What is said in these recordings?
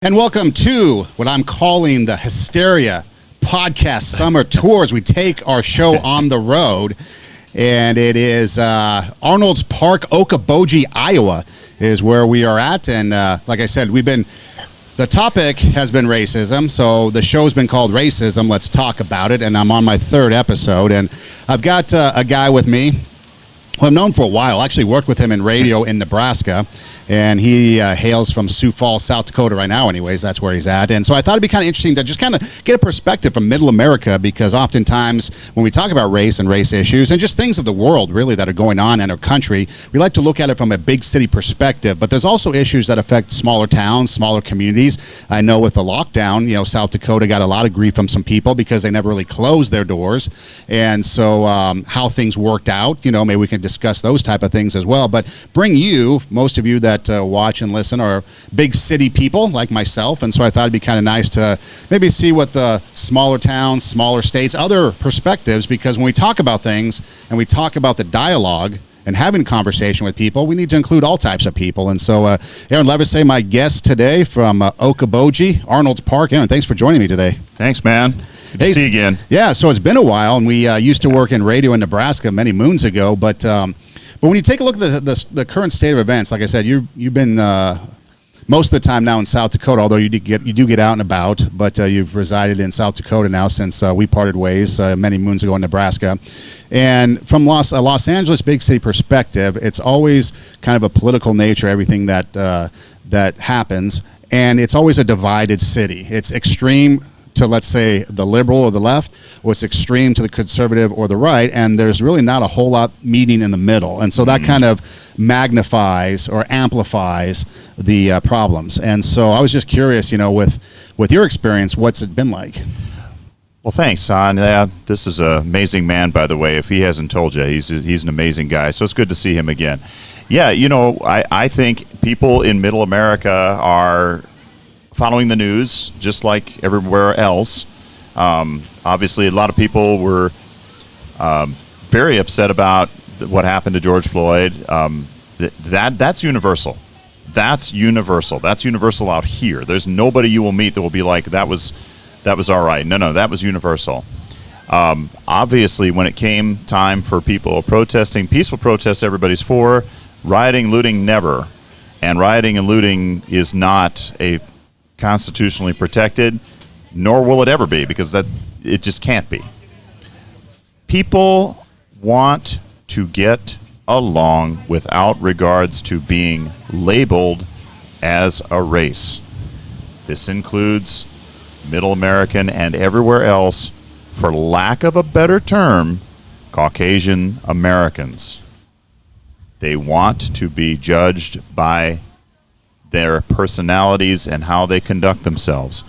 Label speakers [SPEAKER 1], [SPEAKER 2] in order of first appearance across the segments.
[SPEAKER 1] And welcome to what I'm calling the Hysteria Podcast Summer Tours. We take our show on the road, and it is Arnold's Park, Okaboji, Iowa, is where we are at. And like I said, the topic has been racism, so the show's been called Racism. Let's talk about it. And I'm on my third episode, and I've got a guy with me who I've known for a while. I actually worked with him in radio in Nebraska, and he hails from Sioux Falls, South Dakota right now anyways. That's where he's at. And so I thought it'd be kind of interesting to just kind of get a perspective from Middle America, because oftentimes when we talk about race and race issues and just things of the world really that are going on in our country, we like to look at it from a big city perspective. But there's also issues that affect smaller towns, smaller communities. I know with the lockdown, South Dakota got a lot of grief from some people because they never really closed their doors. And so how things worked out, maybe we can discuss those type of things as well. But most of you that watch and listen are big city people like myself, and so I thought it'd be kind of nice to maybe see what the smaller towns, smaller states, other perspectives, because when we talk about things and we talk about the dialogue and having conversation with people, we need to include all types of people. And so Aaron Levisay, my guest today from Okaboji, Arnold's Park. Aaron, thanks for joining me today.
[SPEAKER 2] Thanks, man. Good to see you again.
[SPEAKER 1] Yeah, so it's been a while, and we used to work in radio in Nebraska many moons ago, but when you take a look at the current state of events, like I said, you've been most of the time now in South Dakota, although you do get out and about, but you've resided in South Dakota now since we parted ways many moons ago in Nebraska. And from Los Angeles big city perspective, it's always kind of a political nature, everything that happens, and it's always a divided city. It's extreme to, let's say, the liberal or the left, or it's extreme to the conservative or the right, and there's really not a whole lot meeting in the middle. And so that kind of magnifies or amplifies the problems. And so I was just curious, with your experience, what's it been like?
[SPEAKER 2] Well, thanks, Son. This is an amazing man, by the way. If he hasn't told you, he's an amazing guy. So it's good to see him again. Yeah, I think people in Middle America are following the news just like everywhere else. Obviously, a lot of people were very upset about what happened to George Floyd. That's universal. That's universal. That's universal out here. There's nobody you will meet that will be like, that was all right. No, that was universal. Obviously, when it came time for people protesting, peaceful protests everybody's for. Rioting, looting, never. And rioting and looting is not a constitutionally protected, nor will it ever be, because it just can't be. People want to get along without regards to being labeled as a race. This includes Middle American and everywhere else, for lack of a better term, Caucasian Americans. They want to be judged by their personalities and how they conduct themselves.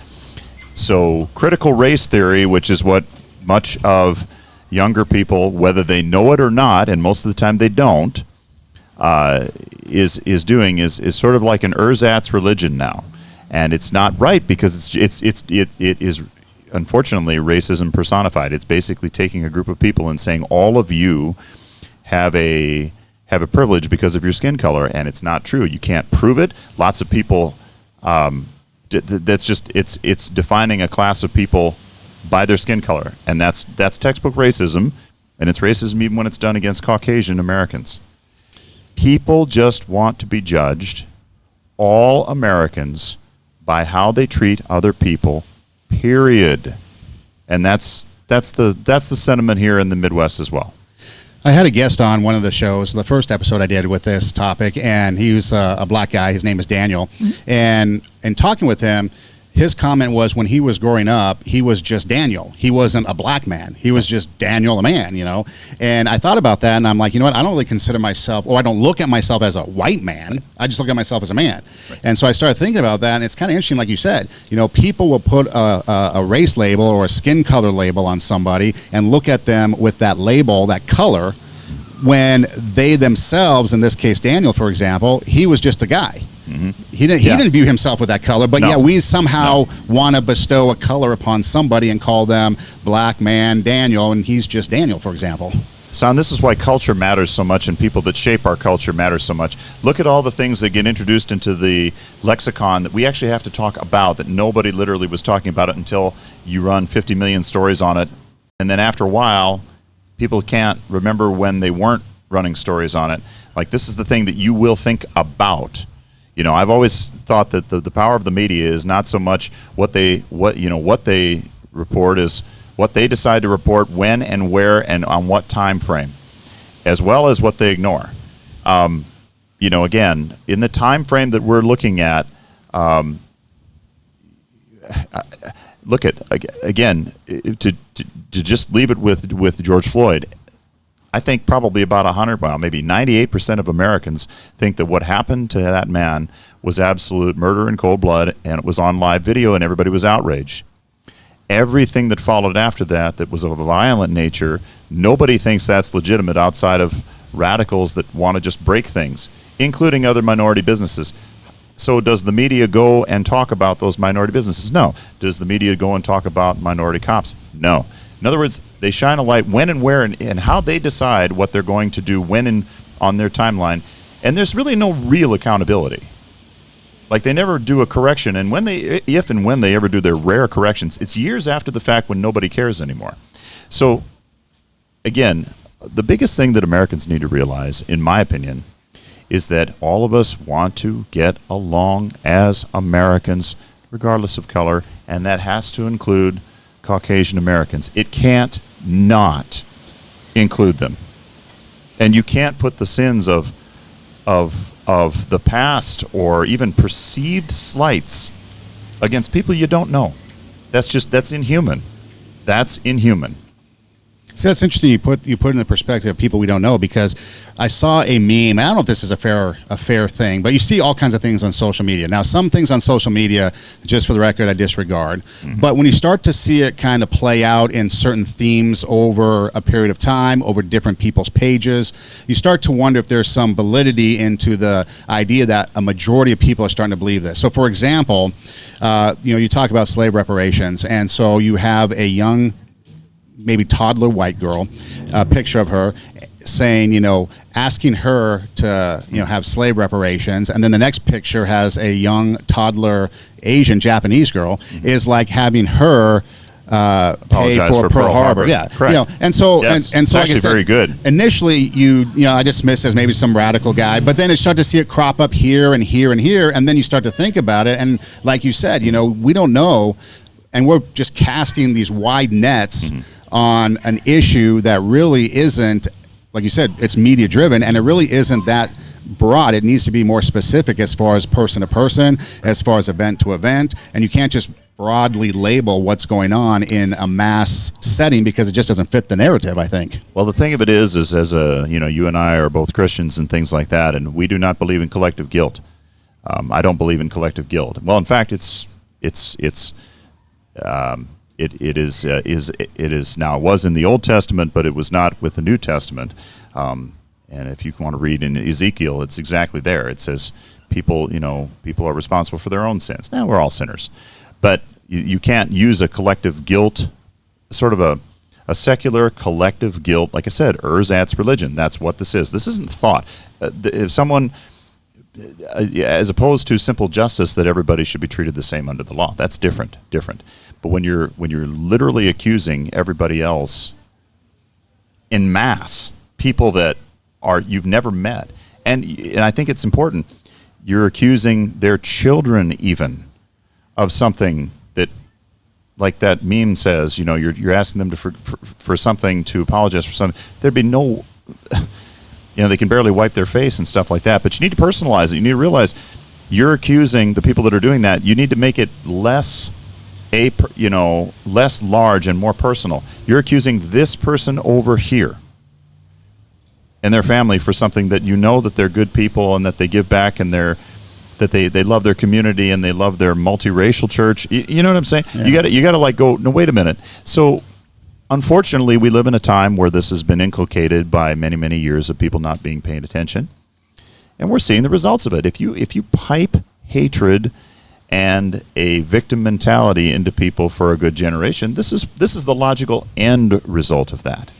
[SPEAKER 2] So critical race theory, which is what much of younger people, whether they know it or not, and most of the time they don't, is doing is sort of like an ersatz religion now, and it's not right, because it is unfortunately racism personified. It's basically taking a group of people and saying all of you have a privilege because of your skin color, and it's not true. You can't prove it. Lots of people, that's just it's defining a class of people by their skin color, and that's textbook racism, and it's racism even when it's done against Caucasian Americans. People just want to be judged, all Americans, by how they treat other people, period. And that's the sentiment here in the Midwest as well.
[SPEAKER 1] I had a guest on one of the shows, the first episode I did with this topic, and he was a black guy. His name is Daniel. And in talking with him, his comment was when he was growing up, he was just Daniel. He wasn't a black man. He was just Daniel, a man, And I thought about that, and I'm like, I don't really consider myself, or I don't look at myself as a white man. I just look at myself as a man. Right. And so I started thinking about that, and it's kind of interesting, like you said. People will put a race label or a skin color label on somebody and look at them with that label, that color, when they themselves, in this case Daniel, for example, he was just a guy. Mm-hmm. He didn't view himself with that color, but we somehow want to bestow a color upon somebody and call them black man Daniel, and he's just Daniel, for example.
[SPEAKER 2] Son, this is why culture matters so much, and people that shape our culture matter so much. Look at all the things that get introduced into the lexicon that we actually have to talk about, that nobody literally was talking about it until you run 50 million stories on it. And then after a while, people can't remember when they weren't running stories on it. Like, this is the thing that you will think about. You know, I've always thought that the power of the media is not so much what they report, is what they decide to report, when and where and on what time frame, as well as what they ignore. Again, in the time frame that we're looking at, look at, again, to just leave it with George Floyd. I think probably about 100, well, maybe 98% of Americans think that what happened to that man was absolute murder in cold blood, and it was on live video, and everybody was outraged. Everything that followed after that was of a violent nature, nobody thinks that's legitimate outside of radicals that want to just break things, including other minority businesses. So does the media go and talk about those minority businesses? No. Does the media go and talk about minority cops? No. In other words, they shine a light when and where and how they decide what they're going to do when and on their timeline. And there's really no real accountability. Like, they never do a correction, and if and when they ever do their rare corrections, it's years after the fact when nobody cares anymore. So, again, the biggest thing that Americans need to realize, in my opinion, is that all of us want to get along as Americans, regardless of color, and that has to include Caucasian Americans. It can't not include them. And you can't put the sins of the past or even perceived slights against people you don't know. That's inhuman. That's inhuman.
[SPEAKER 1] So that's interesting. You put in the perspective of people we don't know, because I saw a meme. I don't know if this is a fair thing, but you see all kinds of things on social media. Now, some things on social media, just for the record, I disregard. Mm-hmm. But when you start to see it kind of play out in certain themes over a period of time, over different people's pages, you start to wonder if there's some validity into the idea that a majority of people are starting to believe this. So, for example, you talk about slave reparations, and so you have a young, maybe toddler white girl, a picture of her saying, asking her to, have slave reparations. And then the next picture has a young toddler Asian Japanese girl, is like having her pay for Pearl Harbor. Yeah.
[SPEAKER 2] Correct.
[SPEAKER 1] And so,
[SPEAKER 2] yes.
[SPEAKER 1] and so,
[SPEAKER 2] it's actually very good.
[SPEAKER 1] Initially, I dismissed as maybe some radical guy, but then you start to see it crop up here and here and here. And then you start to think about it. And like you said, we don't know. And we're just casting these wide nets on an issue that really isn't, like you said, it's media driven, and it really isn't that broad. It needs to be more specific as far as person to person, as far as event to event, and you can't just broadly label what's going on in a mass setting, because it just doesn't fit the narrative, I think.
[SPEAKER 2] Well, the thing of it is as you and I are both Christians and things like that, and we do not believe in collective guilt. I don't believe in collective guilt. Well, in fact, it is now, it was in the Old Testament, but it was not with the New Testament. And if you want to read in Ezekiel, it's exactly there. It says people are responsible for their own sins. Now, we're all sinners, but you can't use a collective guilt, sort of a secular collective guilt. Like I said, ersatz religion. That's what this is. This isn't thought. If someone, as opposed to simple justice that everybody should be treated the same under the law, that's different. But when you're literally accusing everybody else in mass, people that you've never met, and I think it's important, you're accusing their children even of something that, like that meme says, you're asking them for something, to apologize for something. There'd be no, they can barely wipe their face and stuff like that. But you need to personalize it. You need to realize you're accusing the people that are doing that. You need to make it less large and more personal. You're accusing this person over here and their family for something that that they're good people and that they give back and that they love their community and they love their multiracial church. You know what I'm saying? Yeah. You got to go, no, wait a minute. So unfortunately, we live in a time where this has been inculcated by many, many years of people not being paying attention. And we're seeing the results of it. If you pipe hatred and a victim mentality into people for a good generation, this is the logical end result of that.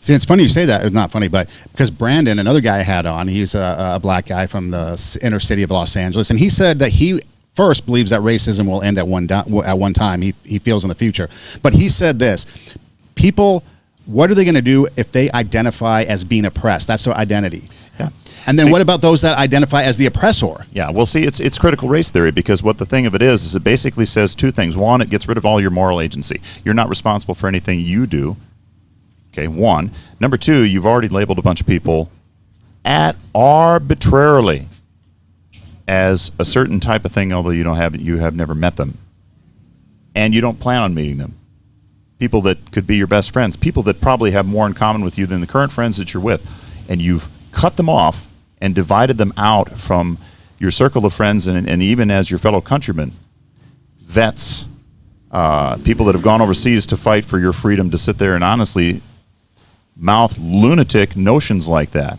[SPEAKER 1] See, it's funny you say that. It's not funny, but because Brandon, another guy I had on, he's a black guy from the inner city of Los Angeles, and he said that he first believes that racism will end at one time. He feels in the future. But he said this, people, what are they going to do if they identify as being oppressed? That's their identity.
[SPEAKER 2] Yeah.
[SPEAKER 1] And then what about those that identify as the oppressor?
[SPEAKER 2] Yeah, well, see, it's critical race theory, because what the thing of it is it basically says two things. One, it gets rid of all your moral agency. You're not responsible for anything you do. Okay, one. Number two, you've already labeled a bunch of people arbitrarily as a certain type of thing, although you have never met them, and you don't plan on meeting them. People that could be your best friends, people that probably have more in common with you than the current friends that you're with, and you've cut them off and divided them out from your circle of friends, and even as your fellow countrymen, vets, people that have gone overseas to fight for your freedom, to sit there and honestly mouth lunatic notions like that.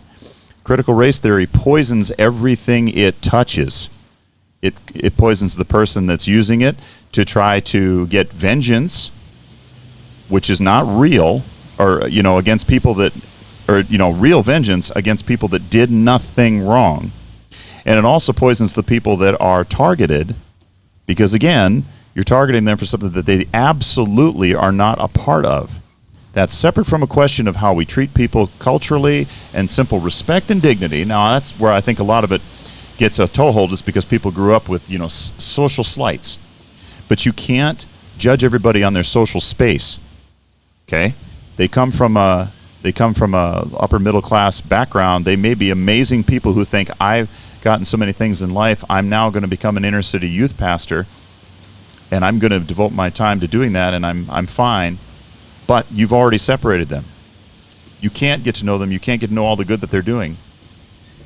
[SPEAKER 2] Critical race theory poisons everything it touches. It poisons the person that's using it to try to get vengeance, which is not real, or against people that, or real vengeance against people that did nothing wrong. And it also poisons the people that are targeted, because again, you're targeting them for something that they absolutely are not a part of. That's separate from a question of how we treat people culturally and simple respect and dignity. Now, that's where I think a lot of it gets a toehold, is because people grew up with, social slights. But you can't judge everybody on their social space. Okay? They come from a upper middle class background. They may be amazing people who think, I've gotten so many things in life, I'm now going to become an inner city youth pastor, and I'm going to devote my time to doing that, and I'm fine. But you've already separated them. You can't get to know them. You can't get to know all the good that they're doing.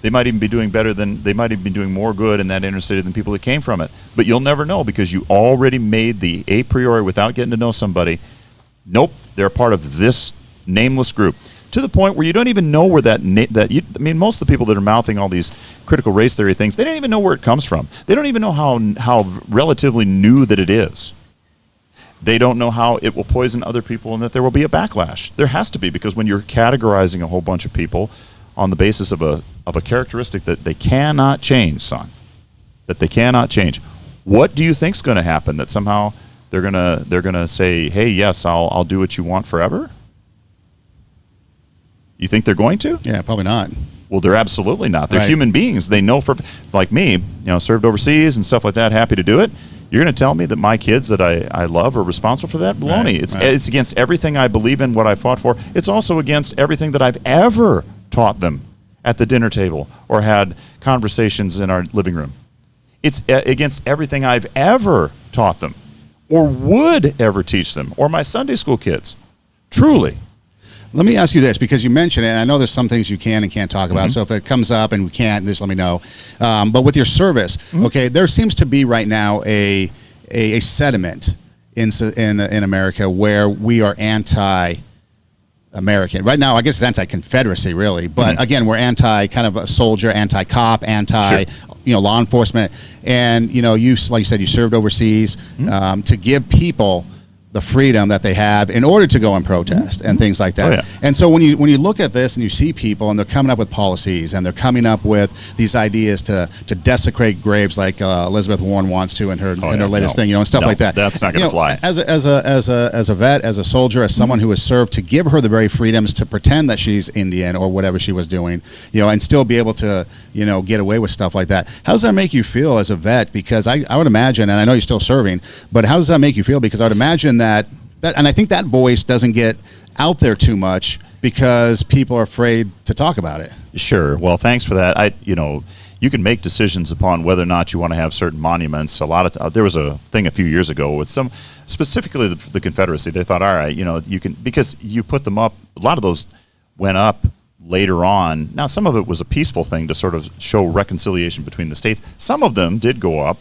[SPEAKER 2] They might even be doing they might even be doing more good in that inner city than people that came from it. But you'll never know, because you already made the a priori, without getting to know somebody, nope, they're part of this nameless group. To the point where you don't even know where most of the people that are mouthing all these critical race theory things, they don't even know where it comes from. They don't even know how relatively new that it is. They don't know how it will poison other people and that there will be a backlash. There has to be, because when you're categorizing a whole bunch of people on the basis of a characteristic that they cannot change, son, that they cannot change, what do you think's going to happen? That somehow they're gonna say, hey, yes, I'll do what you want forever? You think they're going to?
[SPEAKER 1] Yeah, probably not.
[SPEAKER 2] Well, they're absolutely not. They're
[SPEAKER 1] right.
[SPEAKER 2] Human beings. They know, like me, served overseas and stuff like that, happy to do it. You're going to tell me that my kids that I love are responsible for that? Baloney.
[SPEAKER 1] Right.
[SPEAKER 2] It's against everything I believe in, what I fought for. It's also against everything that I've ever taught them at the dinner table or had conversations in our living room. It's against everything I've ever taught them or would ever teach them, or my Sunday school kids. Truly.
[SPEAKER 1] Let me ask you this, because you mentioned it, and I know there's some things you can and can't talk about, so if it comes up and we can't, just let me know. But with your service, okay, there seems to be right now a sentiment in America where we are anti-American. Right now, I guess it's anti-Confederacy, really. But again, we're anti kind of a soldier, anti-cop, law enforcement. And, you like you said, you served overseas to give people the freedom that they have in order to go and protest and things like that.
[SPEAKER 2] Oh, yeah.
[SPEAKER 1] And so when you look at this and you see people and they're coming up with policies and they're coming up with these ideas to desecrate graves like Elizabeth Warren wants to in her latest thing, and stuff like that.
[SPEAKER 2] That's not going to fly.
[SPEAKER 1] As a vet, as a soldier, as someone who has served, to give her the very freedoms to pretend that she's Indian or whatever she was doing, and still be able to, get away with stuff like that. How does that make you feel as a vet? Because I would imagine, and I know you're still serving, but how does that make you feel? Because I would imagine that, and I think that voice doesn't get out there too much because people are afraid to talk about it. Sure.
[SPEAKER 2] Well, thanks for that. You can make decisions upon whether or not you want to have certain monuments. There was a thing a few years ago with specifically the Confederacy. They thought, all right, you can, because you put them up. A lot of those went up later on. Now, some of it was a peaceful thing to sort of show reconciliation between the states. Some of them did go up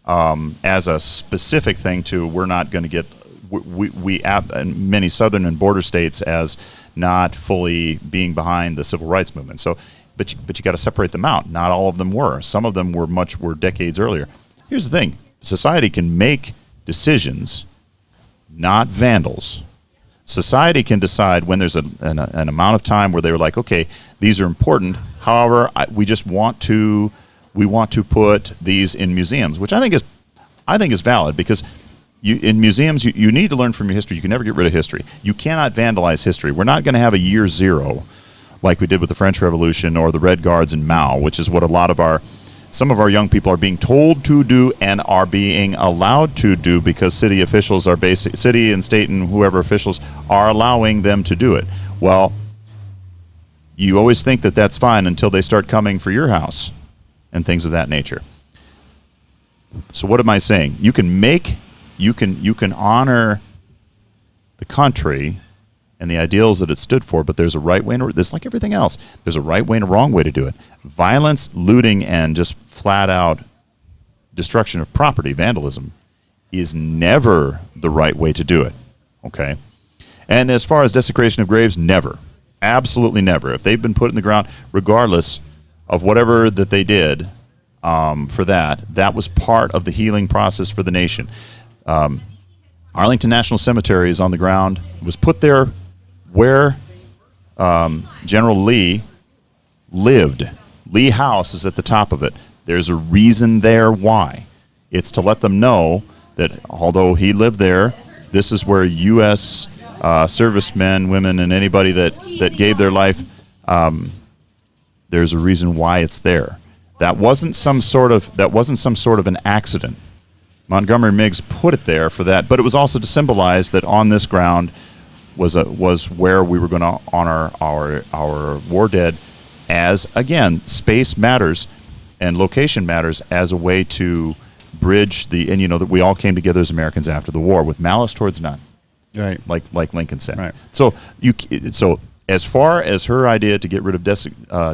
[SPEAKER 2] as a specific thing to, we're not going to get. We many southern and border states as not fully being behind the civil rights movement. So, but you got to separate them out. Not all of them were. Some of them were decades earlier. Here's the thing: society can make decisions, not vandals. society can decide when there's an amount of time where they were like, okay, these are important. However, we want to put these in museums, which I think is valid, because in museums you need to learn from your history. You can never get rid of history. You cannot vandalize history. We're not going to have a year zero like we did with the French Revolution or the Red Guards and Mao, which is what some of our young people are being told to do and are being allowed to do because city and state and whoever officials are allowing them to do it. Well, you always think that that's fine until they start coming for your house and things of that nature. So what am I saying? You can honor the country and the ideals that it stood for, but there's a right way, and it's like everything else. There's a right way and a wrong way to do it. Violence, looting, and just flat-out destruction of property, vandalism, is never the right way to do it, okay? And as far as desecration of graves, never. Absolutely never. If they've been put in the ground, regardless of whatever that they did for that was part of the healing process for the nation. Arlington National Cemetery is on the ground. It was put there where General Lee lived. Lee House is at the top of it. There's a reason there why. It's to let them know that although he lived there, this is where U.S. Servicemen, women, and anybody that gave their life, there's a reason why it's there. That wasn't some sort of an accident. Montgomery Meigs put it there for that, but it was also to symbolize that on this ground was where we were going to honor our war dead, as, again, space matters and location matters as a way to bridge that we all came together as Americans after the war with malice towards none,
[SPEAKER 1] right?
[SPEAKER 2] Like Lincoln said.
[SPEAKER 1] Right.
[SPEAKER 2] So as far as her idea to get rid of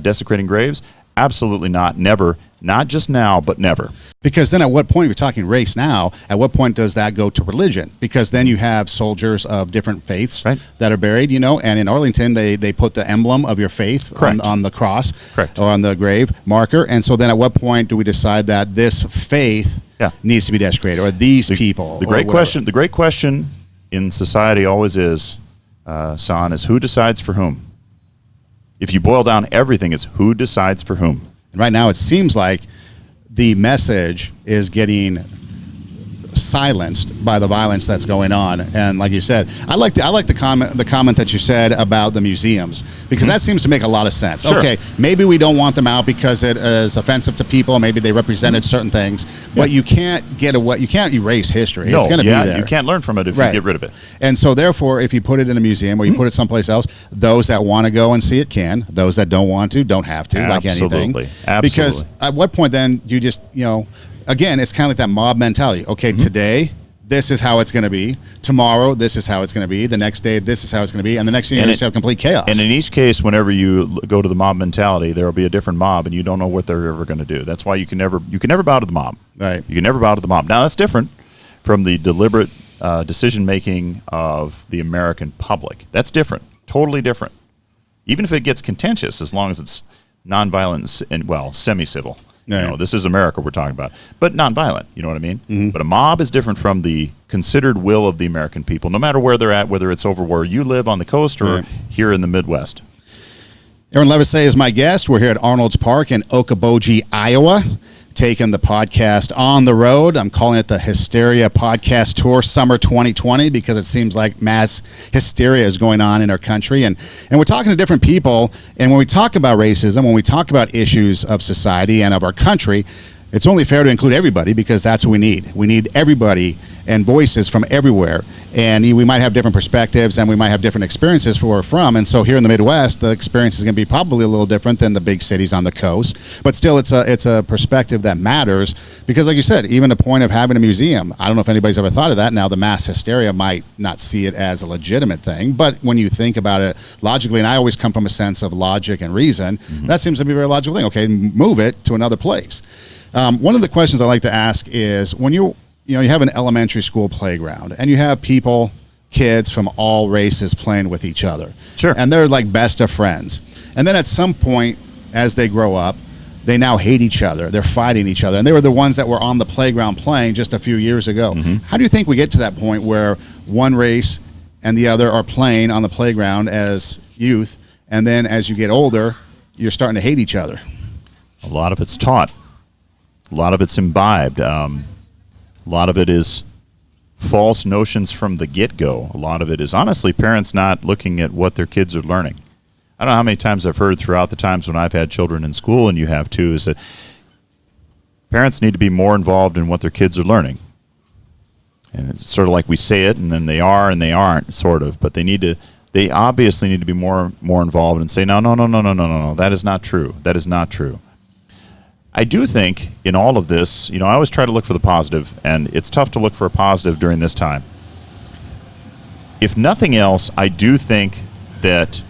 [SPEAKER 2] desecrating graves, absolutely not, never, not just now, but never.
[SPEAKER 1] Because then at what point, we're talking race now, at what point does that go to religion? Because then you have soldiers of different faiths that are buried, and in Arlington, they put the emblem of your faith on the cross or on the grave marker. And so then at what point do we decide that this faith needs to be desecrated, or these people?
[SPEAKER 2] The great question in society always is, San, is who decides for whom? If you boil down everything, it's who decides for whom.
[SPEAKER 1] And right now, it seems like the message is getting silenced by the violence that's going on. And like you said, I like the comment that you said about the museums, because that seems to make a lot of sense.
[SPEAKER 2] Sure.
[SPEAKER 1] Okay, maybe we don't want them out because it is offensive to people. Maybe they represented certain things, but you can't erase history.
[SPEAKER 2] No,
[SPEAKER 1] it's going to be there.
[SPEAKER 2] You can't learn from it if you get rid of it.
[SPEAKER 1] And so therefore, if you put it in a museum or you put it someplace else, those that want to go and see it can. Those that don't want to, don't have to, like anything.
[SPEAKER 2] Absolutely.
[SPEAKER 1] Because at what point then you just, again, it's kind of like that mob mentality. Okay, today, this is how it's going to be. Tomorrow, this is how it's going to be. The next day, this is how it's going to be. And the next thing, you just have complete chaos.
[SPEAKER 2] And in each case, whenever you go to the mob mentality, there will be a different mob, and you don't know what they're ever going to do. That's why you can never bow to the mob.
[SPEAKER 1] Right.
[SPEAKER 2] You can never bow to the mob. Now, that's different from the deliberate decision-making of the American public. That's different. Totally different. Even if it gets contentious, as long as it's nonviolent and, semi-civil.
[SPEAKER 1] Right.
[SPEAKER 2] This is America we're talking about, but nonviolent. You know what I mean?
[SPEAKER 1] Mm-hmm.
[SPEAKER 2] But a mob is different from the considered will of the American people, no matter where they're at, whether it's over where you live on the coast or here in the Midwest.
[SPEAKER 1] Aaron Levisay is my guest. We're here at Arnold's Park in Okaboji, Iowa, taking the podcast on the road. I'm calling it the Hysteria Podcast Tour Summer 2020 because it seems like mass hysteria is going on in our country. And we're talking to different people. And when we talk about racism, when we talk about issues of society and of our country, it's only fair to include everybody because that's what we need. We need everybody and voices from everywhere. And we might have different perspectives and we might have different experiences where we're from. And so here in the Midwest, the experience is going to be probably a little different than the big cities on the coast. But still, it's a perspective that matters because, like you said, even the point of having a museum, I don't know if anybody's ever thought of that. Now, the mass hysteria might not see it as a legitimate thing. But when you think about it logically, and I always come from a sense of logic and reason, that seems to be a very logical thing. Okay, move it to another place. One of the questions I like to ask is when you have an elementary school playground and you have kids from all races playing with each other.
[SPEAKER 2] Sure.
[SPEAKER 1] And they're like best of friends. And then at some point, as they grow up, they now hate each other. They're fighting each other. And they were the ones that were on the playground playing just a few years ago. How do you think we get to that point where one race and the other are playing on the playground as youth, and then as you get older, you're starting to hate each other.
[SPEAKER 2] A lot of it's taught. A lot of it's imbibed. A lot of it is false notions from the get-go. A lot of it is, honestly, parents not looking at what their kids are learning. I don't know how many times I've heard throughout the times when I've had children in school, and you have too, is that parents need to be more involved in what their kids are learning. And it's sort of like we say it, and then they are and they aren't, sort of. But they obviously need to be more involved and say, no, that is not true. That is not true. I do think in all of this, I always try to look for the positive, and it's tough to look for a positive during this time. If nothing else, I do think that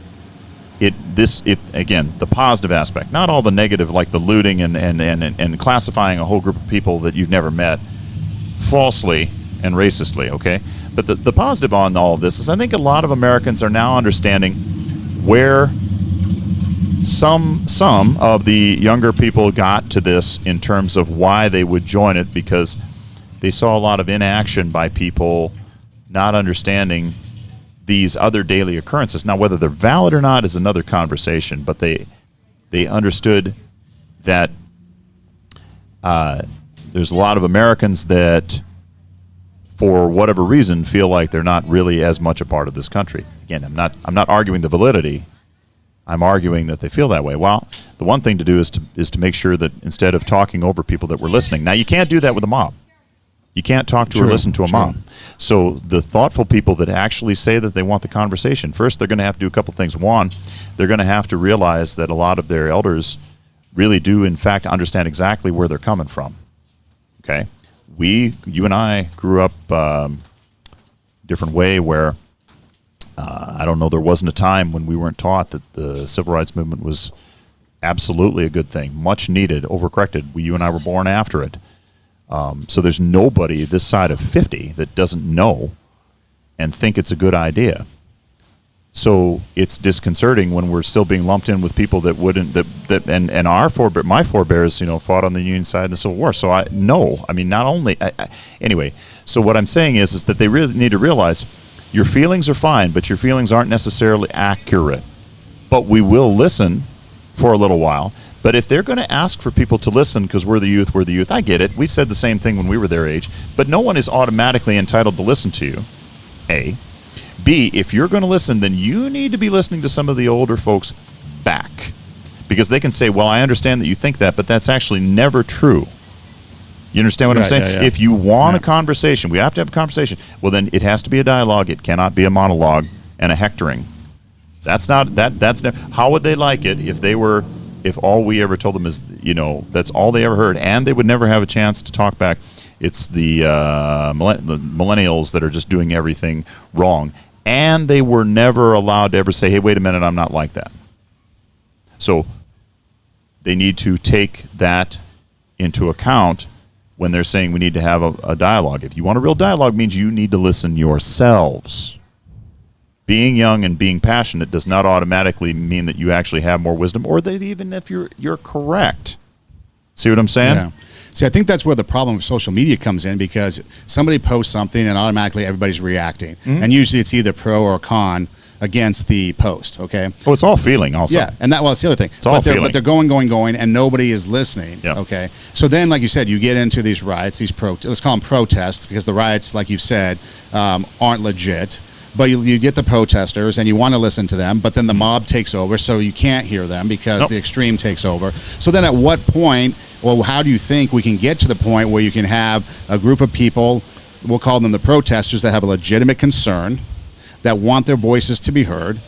[SPEAKER 2] again, the positive aspect, not all the negative, like the looting and classifying a whole group of people that you've never met falsely and racistly, okay? But the positive on all of this is I think a lot of Americans are now understanding where some of the younger people got to this in terms of why they would join it, because they saw a lot of inaction by people not understanding these other daily occurrences. Now, whether they're valid or not is another conversation, but they understood that there's a lot of Americans that, for whatever reason, feel like they're not really as much a part of this country. Again, I'm not arguing the validity. I'm arguing that they feel that way. Well, the one thing to do is to make sure that instead of talking over people, that we're listening. Now, you can't do that with a mob. You can't talk to or listen to a mob. So the thoughtful people that actually say that they want the conversation, first they're going to have to do a couple things. One, they're going to have to realize that a lot of their elders really do, in fact, understand exactly where they're coming from. Okay? You and I grew up different way where I don't know, there wasn't a time when we weren't taught that the civil rights movement was absolutely a good thing, much needed, overcorrected. You and I were born after it. So there's nobody this side of 50 that doesn't know and think it's a good idea. So it's disconcerting when we're still being lumped in with people that wouldn't, and my forebears, fought on the Union side in the Civil War. So anyway, so what I'm saying is that they really need to realize your feelings are fine, but your feelings aren't necessarily accurate. But we will listen for a little while. But if they're going to ask for people to listen because we're the youth, I get it. We said the same thing when we were their age. But no one is automatically entitled to listen to you, A. B, if you're going to listen, then you need to be listening to some of the older folks back. Because they can say, well, I understand that you think that, but that's actually never true. You understand what I'm saying?
[SPEAKER 1] Yeah.
[SPEAKER 2] If you want a conversation, we have to have a conversation. Well, then it has to be a dialogue. It cannot be a monologue and a hectoring. That's never. How would they like it if all we ever told them is, that's all they ever heard, and they would never have a chance to talk back? It's the millennials that are just doing everything wrong, and they were never allowed to ever say, hey, wait a minute, I'm not like that. So they need to take that into account when they're saying we need to have a dialogue. If you want a real dialogue, means you need to listen yourselves. Being young and being passionate does not automatically mean that you actually have more wisdom, or that even if you're correct. See what I'm saying?
[SPEAKER 1] Yeah. See, I think that's where the problem with social media comes in, because somebody posts something and automatically everybody's reacting. Mm-hmm. And usually it's either pro or con against the post, okay?
[SPEAKER 2] Oh, it's all feeling also.
[SPEAKER 1] Yeah, and that's the other thing.
[SPEAKER 2] It's all feeling.
[SPEAKER 1] But they're going, and nobody is listening, okay? So then, like you said, you get into these riots, let's call them protests, because the riots, like you said, aren't legit. But you get the protesters, and you want to listen to them, but then the mob takes over, so you can't hear them because the extreme takes over. So then at what point, well, how do you think we can get to the point where you can have a group of people, we'll call them the protesters, that have a legitimate concern, that want their voices to be heard,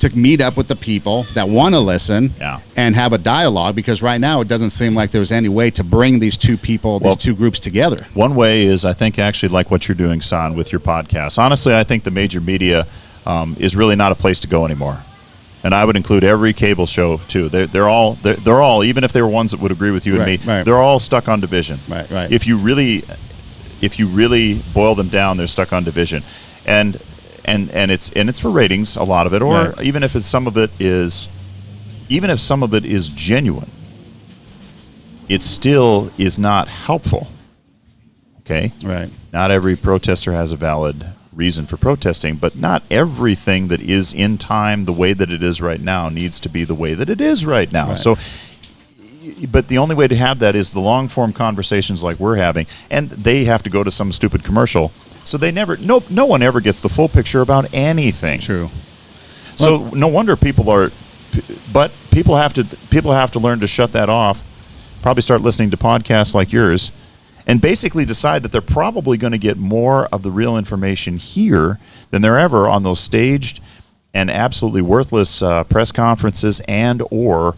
[SPEAKER 1] to meet up with the people that want to listen and have a dialogue? Because right now it doesn't seem like there's any way to bring these two groups together.
[SPEAKER 2] One way is, I think, actually like what you're doing, San, with your podcast. Honestly, I think the major media is really not a place to go anymore. And I would include every cable show too. They're all, even if they were ones that would agree with you and me, they're all stuck on division.
[SPEAKER 1] Right.
[SPEAKER 2] If you really boil them down, they're stuck on division. And it's for ratings, a lot of it, or even if some of it is genuine, it still is not helpful. Okay?
[SPEAKER 1] Right.
[SPEAKER 2] Not every protester has a valid reason for protesting, but not everything that is in time the way that it is right now needs to be the way that it is right now. Right. So, but the only way to have that is the long-form conversations like we're having, and they have to go to some stupid commercial. So they never, no one ever gets the full picture about anything.
[SPEAKER 1] True.
[SPEAKER 2] So no wonder people are, but people have to learn to shut that off, probably start listening to podcasts like yours, and basically decide that they're probably going to get more of the real information here than they're ever on those staged and absolutely worthless press conferences and or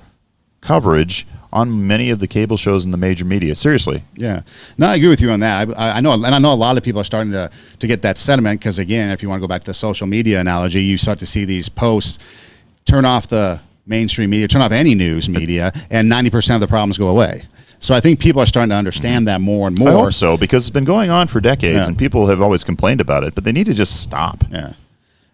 [SPEAKER 2] coverage on many of the cable shows in the major media. Seriously.
[SPEAKER 1] Yeah. No, I agree with you on that. I know, and I know a lot of people are starting to get that sentiment because, again, if you want to go back to the social media analogy, you start to see these posts, turn off the mainstream media, turn off any news media, and 90% of the problems go away. So I think people are starting to understand that more and more.
[SPEAKER 2] I hope so, because it's been going on for decades, and people have always complained about it, but they need to just stop.
[SPEAKER 1] Yeah.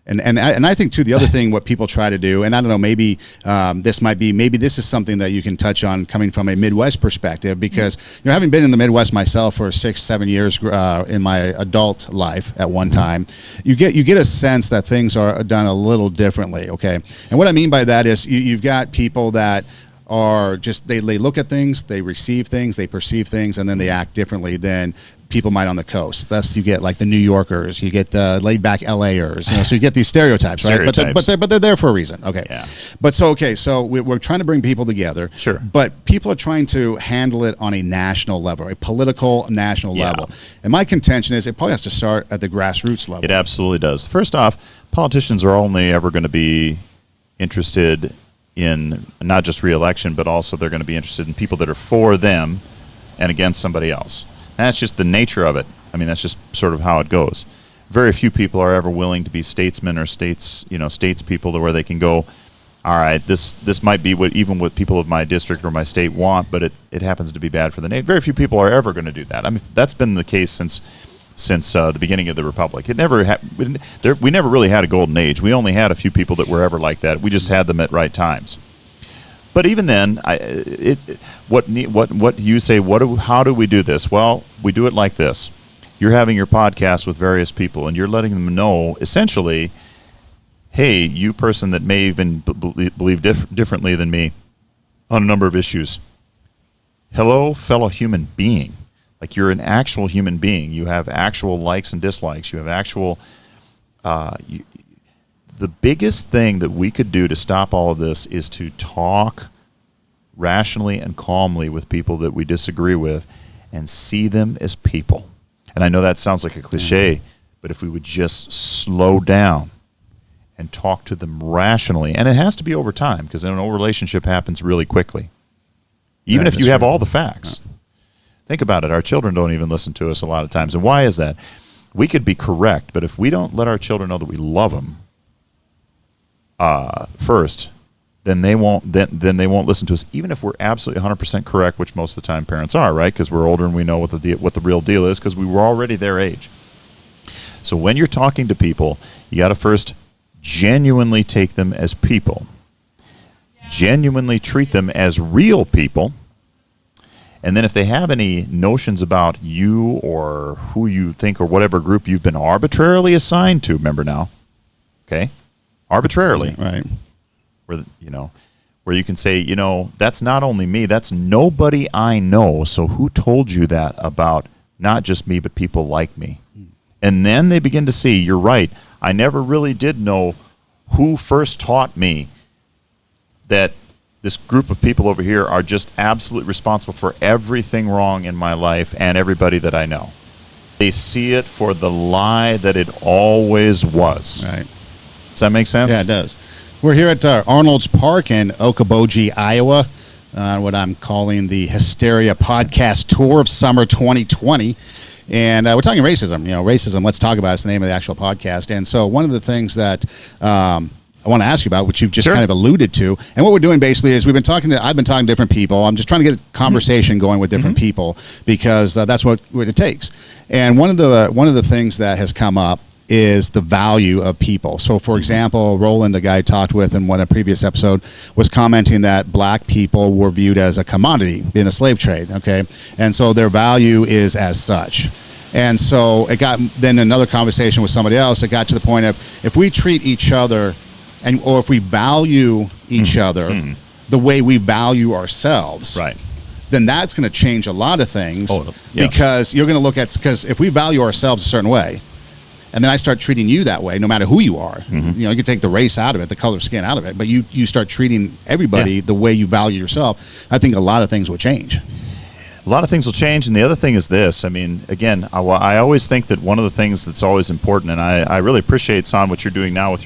[SPEAKER 1] And I think, too, the other thing, what people try to do, and I don't know, maybe this is something that you can touch on coming from a Midwest perspective, because, having been in the Midwest myself for 6-7 years in my adult life at one time, you get a sense that things are done a little differently, okay? And what I mean by that is you've got people that are just, they look at things, they receive things, they perceive things, and then they act differently than people might on the coast. Thus, you get like the New Yorkers, you get the laid-back LAers, so you get these stereotypes, right? But they're there for a reason, okay?
[SPEAKER 2] Yeah.
[SPEAKER 1] But so we're trying to bring people together.
[SPEAKER 2] Sure.
[SPEAKER 1] But people are trying to handle it on a national level, a political national level. And my contention is it probably has to start at the grassroots level.
[SPEAKER 2] It absolutely does. First off, politicians are only ever going to be interested in not just re-election, but also they're going to be interested in people that are for them and against somebody else. And that's just the nature of it. I mean, that's just sort of how it goes. Very few people are ever willing to be statesmen or statespeople to where they can go, all right, this might be what people of my district or my state want, but it happens to be bad for the nation. Very few people are ever going to do that. I mean, that's been the case since the beginning of the Republic. We never really had a golden age. We only had a few people that were ever like that. We just had them at right times. But even then, what you say? How do we do this? Well, we do it like this. You're having your podcast with various people, and you're letting them know, essentially, hey, you person that may even believe differently than me on a number of issues. Hello, fellow human being. Like, you're an actual human being. You have actual likes and dislikes. You have actual... The biggest thing that we could do to stop all of this is to talk rationally and calmly with people that we disagree with and see them as people. And I know that sounds like a cliche, but if we would just slow down and talk to them rationally, and it has to be over time, because no relationship happens really quickly, even if you have all the facts. Think about it. Our children don't even listen to us a lot of times. And why is that? We could be correct, but if we don't let our children know that we love them first, then they won't listen to us, even if we're absolutely 100% correct, which most of the time parents are, right? Because we're older and we know what the real deal is, because we were already their age. So when you're talking to people, you got to first genuinely take them as people, genuinely treat them as real people, and then if they have any notions about you or who you think or whatever group you've been arbitrarily assigned to, remember now, okay? Arbitrarily,
[SPEAKER 1] right?
[SPEAKER 2] Where you can say, that's not only me, that's nobody I know. So who told you that about not just me, but people like me? And then they begin to see, you're right. I never really did know who first taught me that this group of people over here are just absolutely responsible for everything wrong in my life and everybody that I know. They see it for the lie that it always was.
[SPEAKER 1] Right.
[SPEAKER 2] Does that make sense?
[SPEAKER 1] Yeah, it does. We're here at Arnold's Park in Okaboji, Iowa, what I'm calling the Hysteria Podcast Tour of Summer 2020. And we're talking racism. Racism, let's talk about it. It's the name of the actual podcast. And so one of the things that I want to ask you about, which you've just kind of alluded to, and what we're doing basically is I've been talking to different people. I'm just trying to get a conversation going with different people, because that's what it takes. And one of the things that has come up is the value of people. So, for example, Roland, a guy I talked with in a previous episode, was commenting that black people were viewed as a commodity in the slave trade, okay? And so their value is as such. And so it got, then another conversation with somebody else, it got to the point of, if we treat each other or if we value each other the way we value ourselves,
[SPEAKER 2] Right.
[SPEAKER 1] then that's going to change a lot of things.
[SPEAKER 2] Yes.
[SPEAKER 1] Because you're going to look at, because if we value ourselves a certain way, and then I start treating you that way, no matter who you are, you know, you can take the race out of it, the color of skin out of it, but you start treating everybody the way you value yourself, I think a lot of things will change.
[SPEAKER 2] A lot of things will change, and the other thing is this. I mean, again, I always think that one of the things that's always important, and I really appreciate, Son, what you're doing now with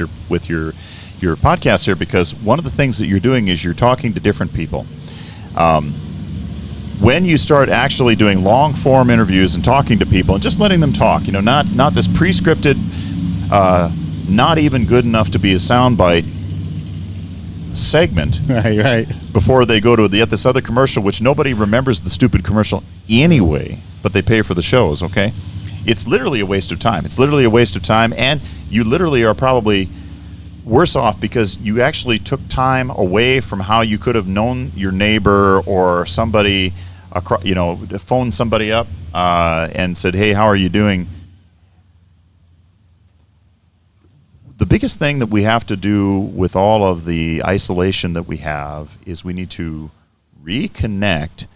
[SPEAKER 2] your podcast here, because one of the things that you're doing is you're talking to different people. When you start actually doing long-form interviews and talking to people and just letting them talk, you know, not this pre-scripted, not even good enough to be a soundbite segment
[SPEAKER 1] Right.
[SPEAKER 2] before they go to this other commercial, which nobody remembers the stupid commercial anyway, but they pay for the shows, okay? It's literally a waste of time. It's literally a waste of time, and you literally are probably worse off because you actually took time away from how you could have known your neighbor or somebody, you know, phoned somebody up and said, hey, how are you doing? The biggest thing that we have to do with all of the isolation that we have is we need to reconnect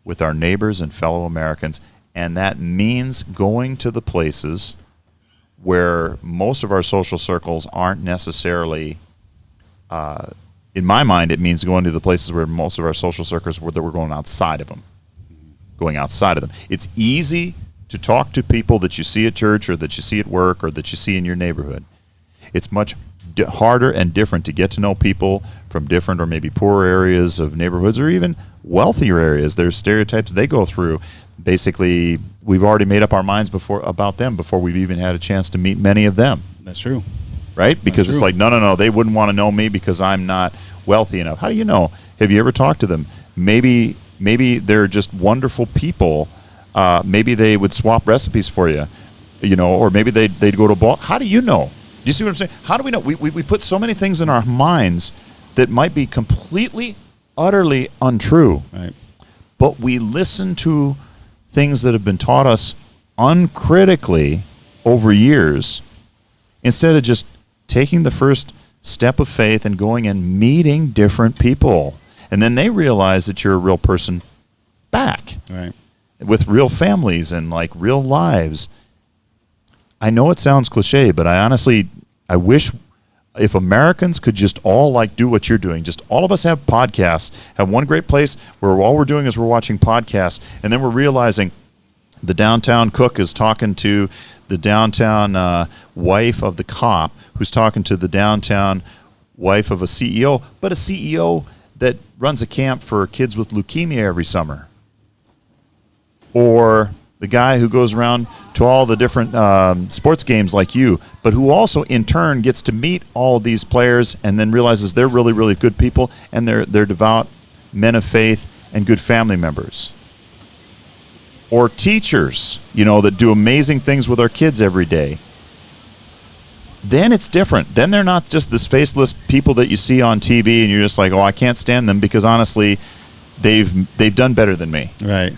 [SPEAKER 2] with our neighbors and fellow Americans, and that means going to the places where most of our social circles aren't necessarily, in my mind, it means going to the places where most of our social circles that we're going outside of them. Going outside of them. It's easy to talk to people that you see at church or that you see at work or that you see in your neighborhood. It's much harder and different to get to know people from different or maybe poorer areas of neighborhoods or even wealthier areas. There's stereotypes they go through. Basically, we've already made up our minds about them before we've even had a chance to meet many of them.
[SPEAKER 1] That's true.
[SPEAKER 2] Right? Because it's like, no, they wouldn't want to know me because I'm not wealthy enough. How do you know? Have you ever talked to them? Maybe they're just wonderful people. Maybe they would swap recipes for you, you know, or maybe they'd go to a ball. How do you know? Do you see what I'm saying? How do we know? We put so many things in our minds that might be completely, utterly untrue.
[SPEAKER 1] Right.
[SPEAKER 2] But we listen to things that have been taught us uncritically over years instead of just taking the first step of faith and going and meeting different people. And then they realize that you're a real person back.
[SPEAKER 1] Right.
[SPEAKER 2] With real families and like real lives. I know it sounds cliche, but I wish if Americans could just all like do what you're doing, just all of us have podcasts, have one great place where all we're doing is we're watching podcasts, and then we're realizing the downtown cook is talking to the downtown wife of the cop who's talking to the downtown wife of a CEO, but a CEO that runs a camp for kids with leukemia every summer. Or the guy who goes around to all the different sports games like you, but who also in turn gets to meet all these players and then realizes they're really, really good people and they're devout men of faith and good family members. Or teachers, you know, that do amazing things with our kids every day. Then it's different. Then they're not just this faceless people that you see on TV and you're just like, oh, I can't stand them because honestly, they've done better than me.
[SPEAKER 1] Right.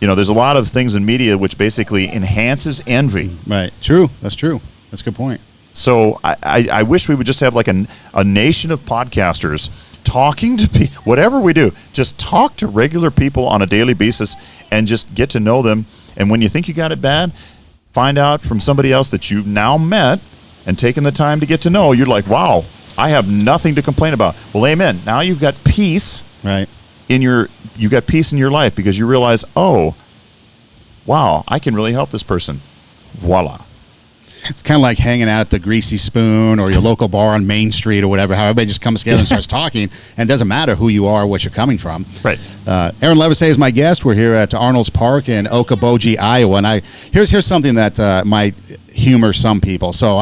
[SPEAKER 2] You know, there's a lot of things in media which basically enhances envy.
[SPEAKER 1] Right. True. That's true. That's a good point.
[SPEAKER 2] So I wish we would just have like a nation of podcasters talking to people, whatever we do, just talk to regular people on a daily basis and just get to know them. And when you think you got it bad, find out from somebody else that you've now met and taken the time to get to know. You're like, wow, I have nothing to complain about. Well, amen. Now you've got peace.
[SPEAKER 1] Right.
[SPEAKER 2] You've got peace in your life because you realize, oh, wow, I can really help this person. Voila.
[SPEAKER 1] It's kind of like hanging out at the Greasy Spoon or your local bar on Main Street or whatever, how everybody just comes together and starts talking, and it doesn't matter who you are or what you're coming from.
[SPEAKER 2] Right.
[SPEAKER 1] Aaron Levisay is my guest. We're here at Arnold's Park in Okaboji, Iowa, and here's something that might humor some people. So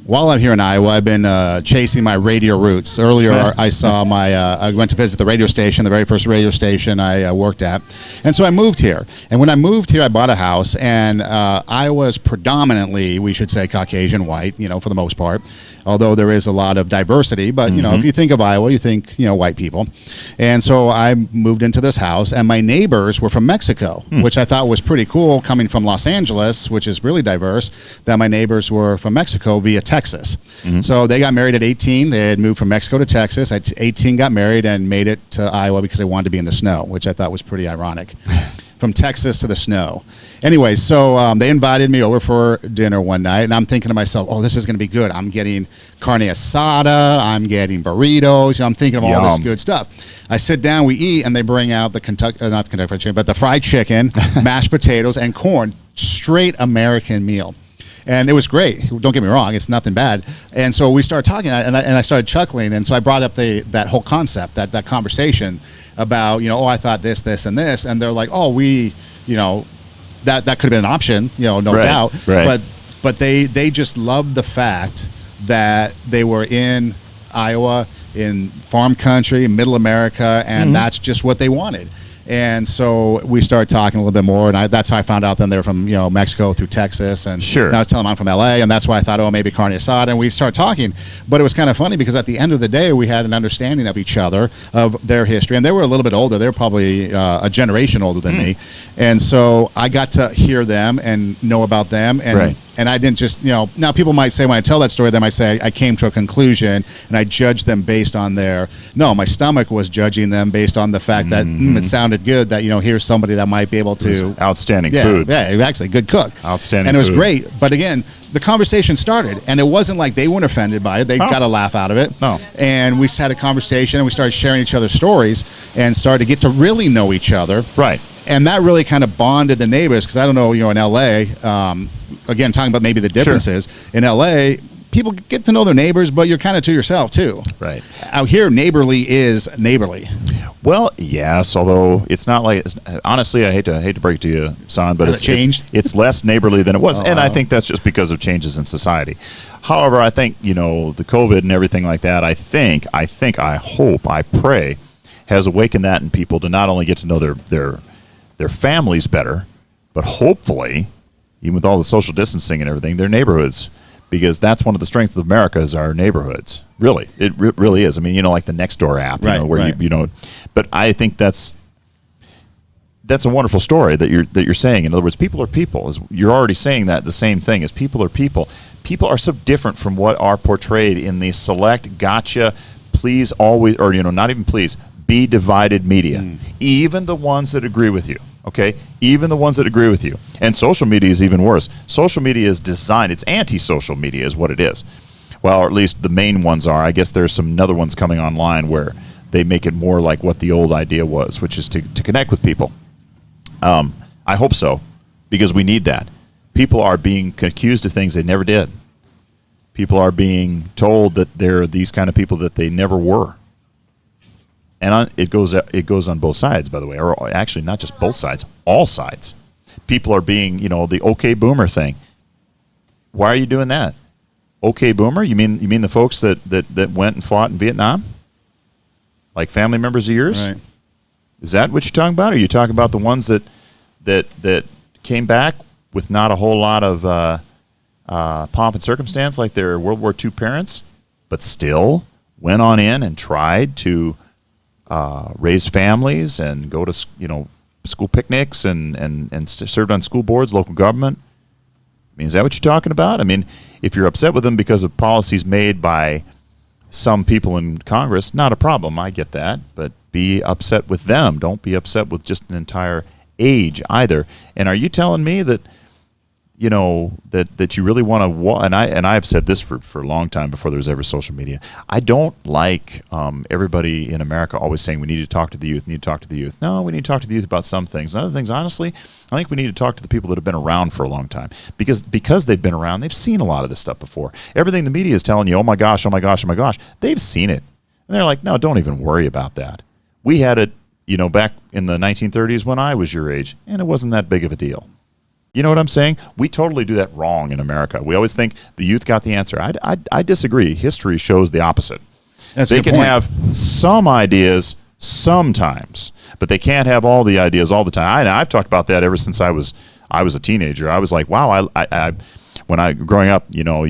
[SPEAKER 1] while I'm here in Iowa, I've been chasing my radio roots. Earlier, I went to visit the radio station, the very first radio station I worked at. And so I moved here. And when I moved here, I bought a house. And Iowa is predominantly, we should say, Caucasian white, you know, for the most part. although there is a lot of diversity. But, you know, if you think of Iowa, you think, you know, white people. And so I moved into this house, and my neighbors were from Mexico, which I thought was pretty cool, coming from Los Angeles, which is really diverse, that my neighbors were from Mexico via Texas. So they got married at 18. They had moved from Mexico to Texas. At 18, got married and made it to Iowa because they wanted to be in the snow, which I thought was pretty ironic. From Texas to the snow. Anyway, so they invited me over for dinner one night, and I'm thinking to myself, oh, this is going to be good. I'm getting carne asada. I'm getting burritos. You know, I'm thinking of all this good stuff. I sit down, we eat, and they bring out the not the Kentucky Fried Chicken, but the fried chicken, mashed potatoes, and corn. Straight American meal. And it was great. Don't get me wrong; it's nothing bad. And so we started talking, and I started chuckling. And so I brought up that whole concept, that conversation about, you know, oh, I thought this, and this, and they're like, oh, we, you know, that could have been an option, you know, no doubt.
[SPEAKER 2] Right.
[SPEAKER 1] But they just loved the fact that they were in Iowa, in farm country, middle America, and that's just what they wanted. And so we started talking a little bit more, and that's how I found out then they're from, you know, Mexico through Texas, and I was telling them I'm from LA, and that's why I thought, oh, maybe carne asada, and we started talking. But it was kind of funny because at the end of the day, we had an understanding of each other, of their history, and they were a little bit older. They were probably a generation older than me, and so I got to hear them and know about them, and and I didn't just, you know, now people might say when I tell that story, they might say I came to a conclusion and I judged them based on no, my stomach was judging them based on the fact that it sounded good, that, you know, here's somebody that might be able to.
[SPEAKER 2] Outstanding food.
[SPEAKER 1] Yeah, actually, good cook.
[SPEAKER 2] Outstanding
[SPEAKER 1] And it was
[SPEAKER 2] food.
[SPEAKER 1] great. But again, the conversation started, and it wasn't like they weren't offended by it. They got a laugh out of it.
[SPEAKER 2] No.
[SPEAKER 1] And we had a conversation, and we started sharing each other's stories and started to get to really know each other.
[SPEAKER 2] Right.
[SPEAKER 1] And that really kind of bonded the neighbors, because I don't know, you know, in L.A., again, talking about maybe the differences, in L.A., people get to know their neighbors, but you're kind of to yourself, too.
[SPEAKER 2] Right.
[SPEAKER 1] Out here, neighborly is neighborly.
[SPEAKER 2] Well, yes, although it's not like, honestly, I hate to break it to you, son, but
[SPEAKER 1] Has it changed?
[SPEAKER 2] It's less neighborly than it was, and I think that's just because of changes in society. However, I think, you know, the COVID and everything like that, I hope, I pray, has awakened that in people to not only get to know their families better, but hopefully, even with all the social distancing and everything, their neighborhoods. Because that's one of the strengths of America is our neighborhoods. Really, it really is. I mean, you know, like the Nextdoor app, you know, where you know. But I think that's a wonderful story that you're saying. In other words, people are people. You're already saying that the same thing as people are people. People are so different from what are portrayed in the select gotcha. Please always, or you know, not even please, be divided media. Even the ones that agree with you. Okay, even the ones that agree with you. And social media is even worse. Social media is designed, it's anti-social media is what it is. Well, or at least the main ones are. I guess there's some other ones coming online where they make it more like what the old idea was, which is to connect with people. I hope so, because we need that. People are being accused of things they never did. People are being told that they're these kind of people that they never were. And it goes on both sides, by the way, or actually not just both sides, all sides. People are being, you know, the okay boomer thing. Why are you doing that? Okay boomer? You mean the folks that went and fought in Vietnam? Like family members of yours?
[SPEAKER 1] Right.
[SPEAKER 2] Is that what you're talking about? Or are you talking about the ones that came back with not a whole lot of pomp and circumstance, like their World War II parents, but still went on in and tried to raise families and go to, you know, school picnics and served on school boards, local government? I mean, is that what you're talking about? I mean, if you're upset with them because of policies made by some people in Congress, not a problem. I get that. But be upset with them. Don't be upset with just an entire age either. And are you telling me that, you know, that you really want to, and I've said this for a long time before there was ever social media. I don't like everybody in America always saying we need to talk to the youth, No, we need to talk to the youth about some things. And other things, honestly, I think we need to talk to the people that have been around for a long time. Because they've been around, they've seen a lot of this stuff before. Everything the media is telling you, oh my gosh, they've seen it. And they're like, no, don't even worry about that. We had it, you know, back in the 1930s when I was your age, and it wasn't that big of a deal. You know what I'm saying? We totally do that wrong in America. We always think the youth got the answer. I disagree. History shows the opposite. They can have some ideas sometimes, but they can't have all the ideas all the time. I've talked about that ever since I was a teenager. I was like, wow, I when I growing up, you know,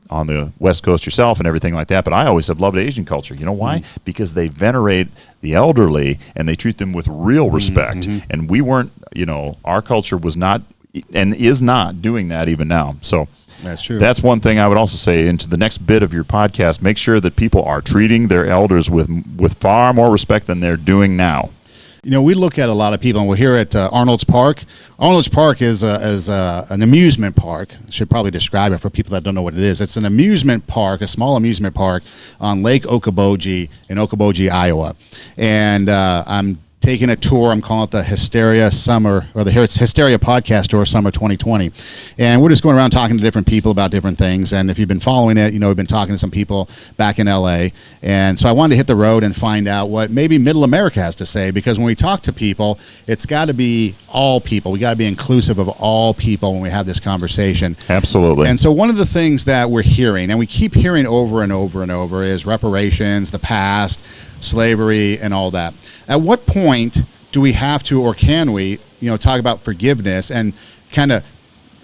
[SPEAKER 2] on the West Coast yourself and everything like that, but I always have loved Asian culture. You know why? Because they venerate the elderly and they treat them with real respect. And we weren't, our culture was not and is not doing that even now. So
[SPEAKER 1] that's true.
[SPEAKER 2] That's one thing I would also say into the next bit of your podcast. Make sure that people are treating their elders with far more respect than they're doing now.
[SPEAKER 1] We look at a lot of people, and we're here at Arnold's Park. Arnold's Park is an amusement park. I should probably describe it for people that don't know what it is. It's an amusement park, a small amusement park on Lake Okaboji in Okaboji, Iowa. And I'm taking a tour. I'm calling it the Hysteria Summer, or the Hysteria Podcast Tour Summer 2020. And we're just going around talking to different people about different things. And if you've been following it, we've been talking to some people back in LA. And so I wanted to hit the road and find out what maybe Middle America has to say, because when we talk to people, it's got to be all people. We got to be inclusive of all people when we have this conversation.
[SPEAKER 2] Absolutely.
[SPEAKER 1] And so one of the things that we're hearing, and we keep hearing over and over and over, is reparations, the past, slavery, and all that. At what point do we have to, or can we, talk about forgiveness and kind of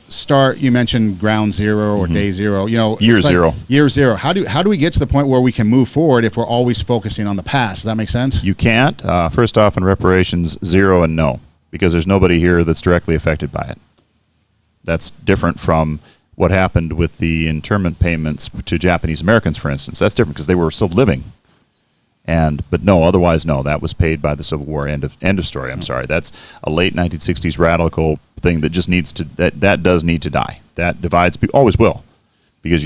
[SPEAKER 1] start? You mentioned ground zero or day zero.
[SPEAKER 2] Year zero.
[SPEAKER 1] Year zero. How do we get to the point where we can move forward if we're always focusing on the past? Does that make sense?
[SPEAKER 2] You can't. First off, in reparations, zero and no, because there's nobody here that's directly affected by it. That's different from what happened with the internment payments to Japanese Americans, for instance. That's different because they were still living. But no, otherwise, no. That was paid by the Civil War. End of story. I'm sorry. That's a late 1960s radical thing that just needs to that does need to die. That divides people, always will, because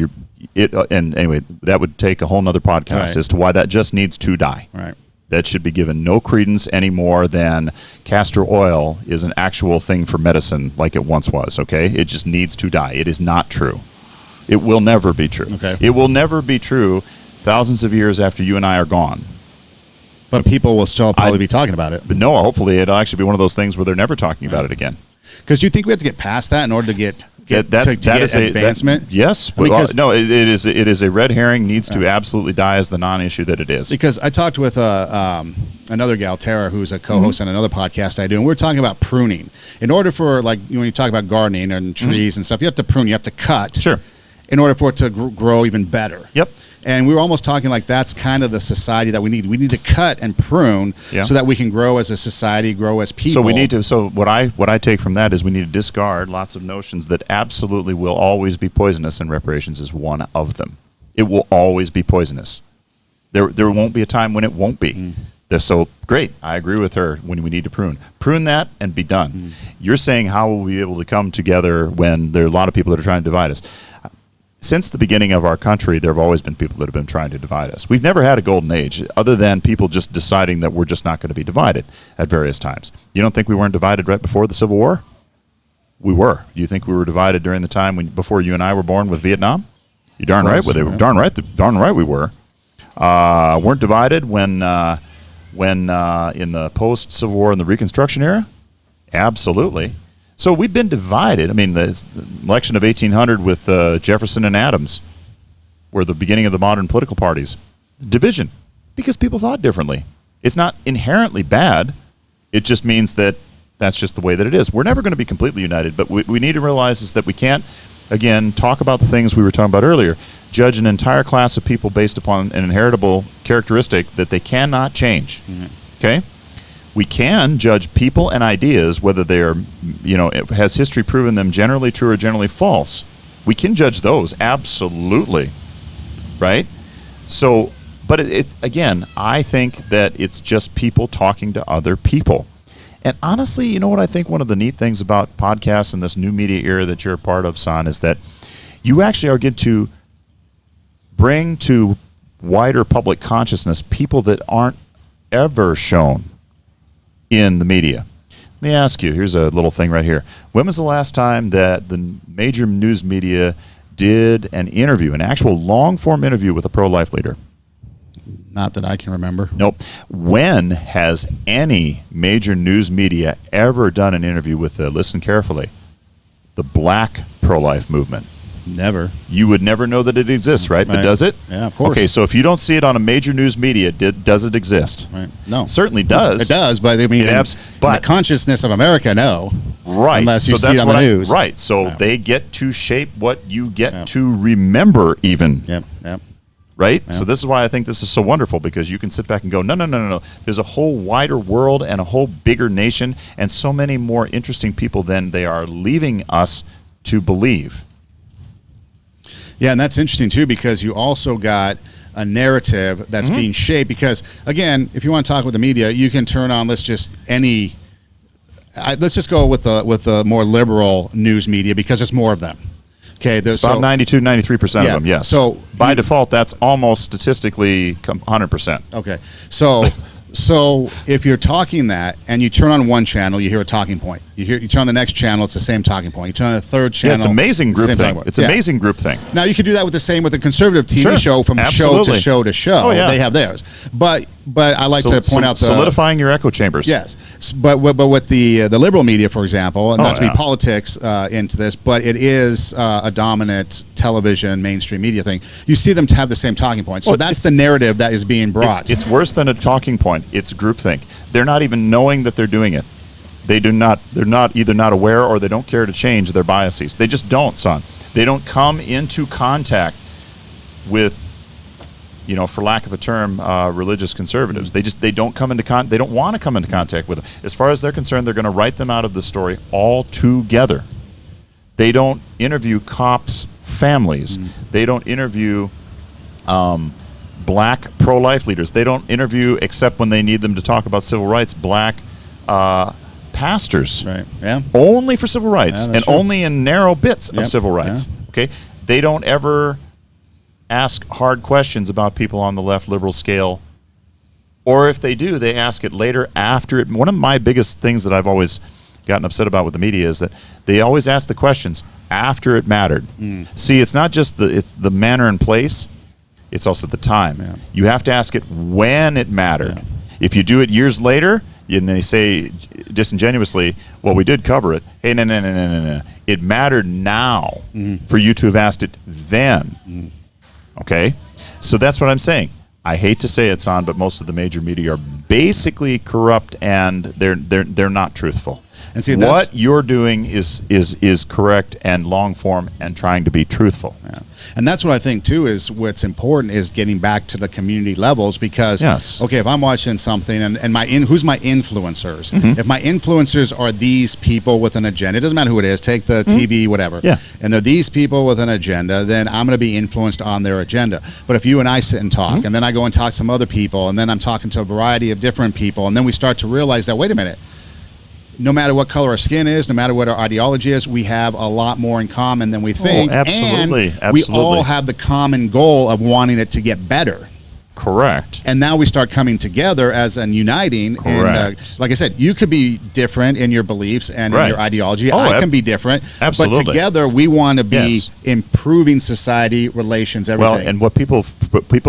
[SPEAKER 2] and anyway, that would take a whole nother podcast as to why that just needs to die.
[SPEAKER 1] Right.
[SPEAKER 2] That should be given no credence any more than castor oil is an actual thing for medicine like it once was. Okay, it just needs to die. It is not true. It will never be true.
[SPEAKER 1] Okay.
[SPEAKER 2] It will never be true. Thousands of years after you and I are gone.
[SPEAKER 1] But people will still probably be talking about it.
[SPEAKER 2] But no, hopefully it'll actually be one of those things where they're never talking about it again.
[SPEAKER 1] Because do you think we have to get past that in order to get advancement?
[SPEAKER 2] Yes.
[SPEAKER 1] Because,
[SPEAKER 2] no, it is a red herring, needs to absolutely die as the non-issue that it is.
[SPEAKER 1] Because I talked with another gal, Tara, who's a co-host on another podcast I do, and we're talking about pruning. In order for, when you talk about gardening and trees and stuff, you have to prune, you have to cut.
[SPEAKER 2] Sure.
[SPEAKER 1] In order for it to grow even better.
[SPEAKER 2] Yep.
[SPEAKER 1] And we were almost talking like that's kind of the society that we need. We need to cut and prune so that we can grow as a society, grow as people.
[SPEAKER 2] So we need to. So what I take from that is we need to discard lots of notions that absolutely will always be poisonous, and reparations is one of them. It will always be poisonous. There won't be a time when it won't be. So great. I agree with her. When we need to prune that and be done. You're saying how will we be able to come together when there are a lot of people that are trying to divide us? Since the beginning of our country, there have always been people that have been trying to divide us. We've never had a golden age, other than people just deciding that we're just not going to be divided at various times. You don't think we weren't divided right before the Civil War? We were. Do you think we were divided during the time before you and I were born with Vietnam? You're darn right. Darn right we were. Weren't divided when in the post-Civil War and the Reconstruction era? Absolutely. So we've been divided. I mean, the election of 1800 with Jefferson and Adams were the beginning of the modern political parties. Division, because people thought differently. It's not inherently bad. It just means that that's just the way that it is. We're never going to be completely united, but we need to realize is that we can't, again, talk about the things we were talking about earlier, judge an entire class of people based upon an inheritable characteristic that they cannot change. Okay? We can judge people and ideas, whether they are, has history proven them generally true or generally false. We can judge those, absolutely, right? So, but again, I think that it's just people talking to other people. And honestly, you know what I think one of the neat things about podcasts and this new media era that you're a part of, San, is that you actually are getting to bring to wider public consciousness people that aren't ever shown in the media. Let me ask you, here's a little thing right here. When was the last time that the major news media did an interview, an actual long-form interview with a pro-life leader?
[SPEAKER 1] Not that I can remember.
[SPEAKER 2] Nope. When has any major news media ever done an interview with, listen carefully, the black pro-life movement?
[SPEAKER 1] Never.
[SPEAKER 2] You would never know that it exists, right? But does it?
[SPEAKER 1] Yeah, of course.
[SPEAKER 2] Okay, so if you don't see it on a major news media, does it exist?
[SPEAKER 1] Right. No.
[SPEAKER 2] It certainly does.
[SPEAKER 1] It does, but I mean, in the consciousness of America, no.
[SPEAKER 2] Right.
[SPEAKER 1] Unless you see it on the news.
[SPEAKER 2] Right. So they get to shape what you get to remember even.
[SPEAKER 1] Yep. Yep.
[SPEAKER 2] Right? Yeah. So this is why I think this is so wonderful, because you can sit back and go, no. There's a whole wider world and a whole bigger nation and so many more interesting people than they are leaving us to believe.
[SPEAKER 1] Yeah, and that's interesting, too, because you also got a narrative that's being shaped. Because, again, if you want to talk with the media, you can turn on, let's just go with the more liberal news media, because there's more of them. Okay,
[SPEAKER 2] it's about 92, 93% of them, yes.
[SPEAKER 1] So
[SPEAKER 2] by default, that's almost statistically 100%.
[SPEAKER 1] Okay, so if you're talking that and you turn on one channel, you hear a talking point. You turn on the next channel, it's the same talking point. You turn on the third channel.
[SPEAKER 2] Yeah, it's amazing group thing. It's amazing group thing.
[SPEAKER 1] Now you could do that with the conservative TV show from show to show to show.
[SPEAKER 2] Oh, yeah.
[SPEAKER 1] They have theirs, but I like to point out
[SPEAKER 2] solidifying your echo chambers.
[SPEAKER 1] Yes, but with the liberal media, for example, and not to be politics into this, but it is a dominant television mainstream media thing. You see them to have the same talking point. So that's the narrative that is being brought.
[SPEAKER 2] It's worse than a talking point. It's groupthink. They're not even knowing that they're doing it. They're not either not aware or they don't care to change their biases. They just don't, son. They don't come into contact with, for lack of a term, religious conservatives. They don't come into they don't want to come into contact with them. As far as they're concerned, they're going to write them out of the story altogether. They don't interview cops' families. They don't interview black pro-life leaders. They don't interview, except when they need them to talk about civil rights, black pastors.
[SPEAKER 1] Right. Yeah.
[SPEAKER 2] Only for civil rights, and
[SPEAKER 1] true.
[SPEAKER 2] only in narrow bits of civil rights. Yeah. Okay. They don't ever ask hard questions about people on the left liberal scale, or if they do, they ask it later after it. One of my biggest things that I've always gotten upset about with the media is that they always ask the questions after it mattered. See, it's not just it's the manner and place, it's also the time. Yeah. You have to ask it when it mattered. Yeah. If you do it years later, and they say disingenuously, well, we did cover it. Hey, no. It mattered now for you to have asked it then. Okay? So that's what I'm saying. I hate to say it, Son, but most of the major media are basically corrupt, and they're not truthful. And see, what you're doing is correct and long form and trying to be truthful.
[SPEAKER 1] Yeah. And that's what I think too is what's important is getting back to the community levels, because okay, if I'm watching something and who's my influencers? If my influencers are these people with an agenda, it doesn't matter who it is, take the TV, whatever. Yeah. And they're these people with an agenda, then I'm going to be influenced on their agenda. But if you and I sit and talk, and then I go and talk to some other people, and then I'm talking to a variety of different people, and then we start to realize that, wait a minute, no matter what color our skin is, no matter what our ideology is, we have a lot more in common than we think.
[SPEAKER 2] Absolutely.
[SPEAKER 1] And we all have the common goal of wanting it to get better.
[SPEAKER 2] Correct.
[SPEAKER 1] And now we start coming together as and uniting.
[SPEAKER 2] Correct.
[SPEAKER 1] And like I said, you could be different in your beliefs and in your ideology. I can be different.
[SPEAKER 2] Absolutely.
[SPEAKER 1] But together we want to be improving society, relations, everything.
[SPEAKER 2] Well, and what people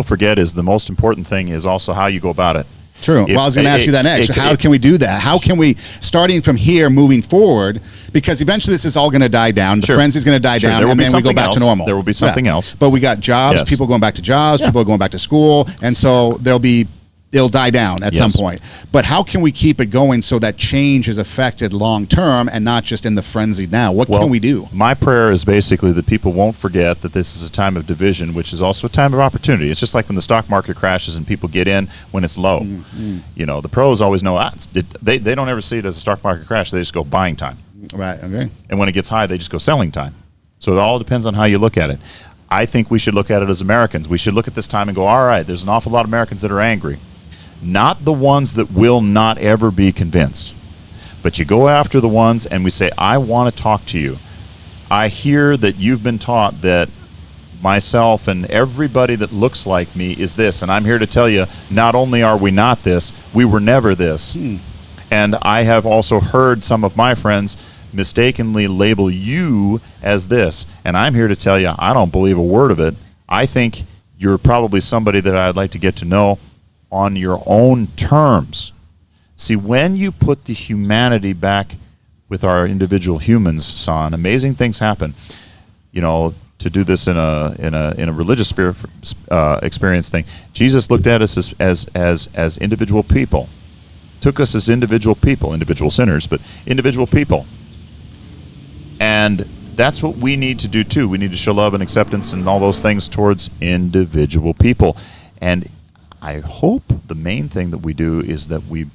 [SPEAKER 2] forget is the most important thing is also how you go about it.
[SPEAKER 1] True. Well, I was going to ask you that next. How can we do that? How can we, starting from here, moving forward, because eventually this is all going to die down. The frenzy is going to die down, and then we go back to normal.
[SPEAKER 2] There will be something else.
[SPEAKER 1] But we got jobs, people going back to jobs, people are going back to school, and so it'll die down at some point. But how can we keep it going so that change is affected long term and not just in the frenzy now? What can we do?
[SPEAKER 2] My prayer is basically that people won't forget that this is a time of division, which is also a time of opportunity. It's just like when the stock market crashes and people get in when it's low. The pros always know they don't ever see it as a stock market crash. They just go buying time.
[SPEAKER 1] Right. Okay.
[SPEAKER 2] And when it gets high, they just go selling time. So it all depends on how you look at it. I think we should look at it as Americans. We should look at this time and go, all right, there's an awful lot of Americans that are angry. Not the ones that will not ever be convinced. But you go after the ones and we say, I want to talk to you. I hear that you've been taught that myself and everybody that looks like me is this. And I'm here to tell you, not only are we not this, we were never this. And I have also heard some of my friends mistakenly label you as this. And I'm here to tell you, I don't believe a word of it. I think you're probably somebody that I'd like to get to know on your own terms. See, when you put the humanity back with our individual humans, Son, amazing things happen. to do this in a religious spirit, experience thing. Jesus looked at us as individual people, took us as individual people, individual sinners, but individual people. And that's what we need to do too. We need to show love and acceptance and all those things towards individual people. And I hope the main thing that we do is that we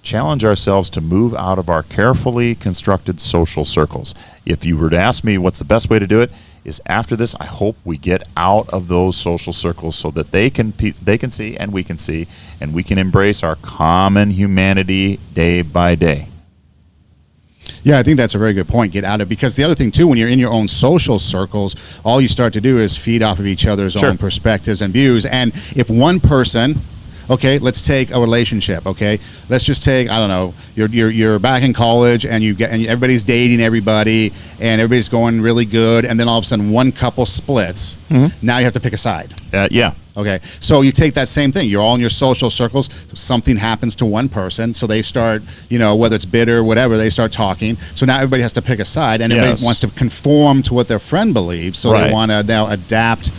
[SPEAKER 2] challenge ourselves to move out of our carefully constructed social circles. If you were to ask me what's the best way to do it, is after this, I hope we get out of those social circles so that they can see and we can embrace our common humanity day by day.
[SPEAKER 1] Yeah, I think that's a very good point. Get out of, because the other thing too, when you're in your own social circles, all you start to do is feed off of each other's own perspectives and views. And if one person, okay, let's take a relationship. Okay, let's just take, I don't know, you're back in college and everybody's dating everybody and everybody's going really good, and then all of a sudden one couple splits. Mm-hmm. Now you have to pick a side.
[SPEAKER 2] Yeah.
[SPEAKER 1] Okay, so you take that same thing. You're all in your social circles. Something happens to one person, so they start, whether it's bitter, whatever, they start talking. So now everybody has to pick a side, and everybody wants to conform to what their friend believes. So they want to now adapt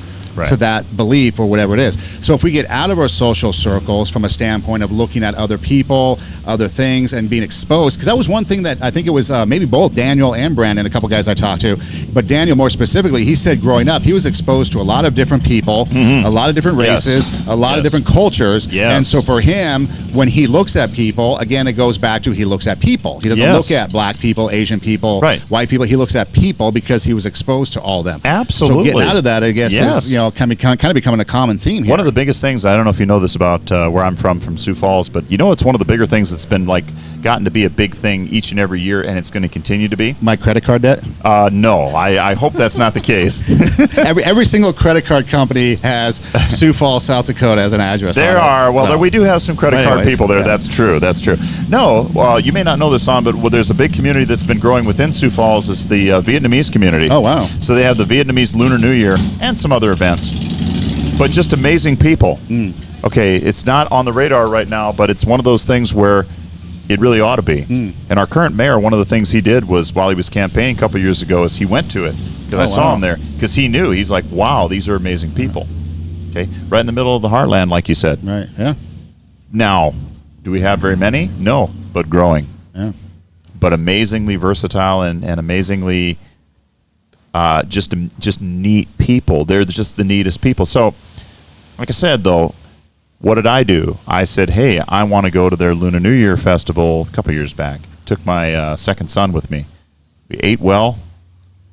[SPEAKER 1] to that belief or whatever it is. So if we get out of our social circles from a standpoint of looking at other people, other things, and being exposed, because that was one thing that I think it was maybe both Daniel and Brandon, a couple guys I talked to, but Daniel more specifically, he said growing up, he was exposed to a lot of different people, a lot of different races, a lot of different cultures. And so for him, when he looks at people, again, it goes back to he looks at people. He doesn't look at black people, Asian people, white people. He looks at people because he was exposed to all of them.
[SPEAKER 2] Absolutely.
[SPEAKER 1] So getting out of that, I guess, is, kind of becoming a common theme here.
[SPEAKER 2] One of the biggest things, I don't know if you know this about where I'm from Sioux Falls, but it's one of the bigger things that's been gotten to be a big thing each and every year, and it's going to continue to be.
[SPEAKER 1] My credit card debt?
[SPEAKER 2] No, I hope that's not the case.
[SPEAKER 1] every single credit card company has Sioux Falls, South Dakota as an address.
[SPEAKER 2] We do have some credit card people there. That's true. No, you may not know this, but there's a big community that's been growing within Sioux Falls. Is the Vietnamese community.
[SPEAKER 1] Oh, wow.
[SPEAKER 2] So they have the Vietnamese Lunar New Year and some other events. But just amazing people. Okay, it's not on the radar right now, but it's one of those things where it really ought to be. And our current mayor, one of the things he did was, while he was campaigning a couple years ago, is he went to it, because I saw him there, because he knew. He's like, wow, these are amazing people. Okay, right in the middle of the heartland, like you said.
[SPEAKER 1] Right, yeah.
[SPEAKER 2] Now, do we have very many? No, but growing.
[SPEAKER 1] Yeah.
[SPEAKER 2] But amazingly versatile and amazingly just neat people. They're just the neatest people. So, like I said, though, what did I do? I said, hey, I want to go to their Lunar New Year festival a couple years back. Took my second son with me. We ate well,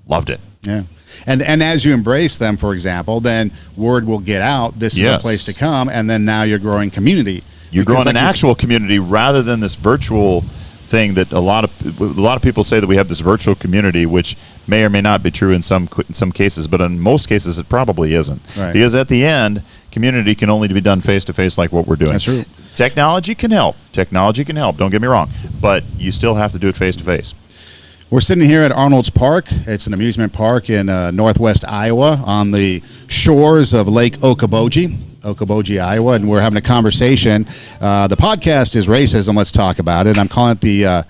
[SPEAKER 2] loved it.
[SPEAKER 1] Yeah. And as you embrace them, for example, then word will get out, this is a place to come, and then now you're growing community.
[SPEAKER 2] You're growing an actual community rather than this virtual thing that a lot of people say that we have this virtual community, which may or may not be true in some cases, but in most cases it probably isn't.
[SPEAKER 1] Right.
[SPEAKER 2] Because at the end, community can only be done face to face, like what we're doing.
[SPEAKER 1] That's true.
[SPEAKER 2] Technology can help. Don't get me wrong, but you still have to do it face to face.
[SPEAKER 1] We're sitting here at Arnold's Park. It's an amusement park in northwest Iowa on the shores of Lake Okaboji, Iowa, and we're having a conversation. The podcast is Racism. Let's talk about it. I'm calling it the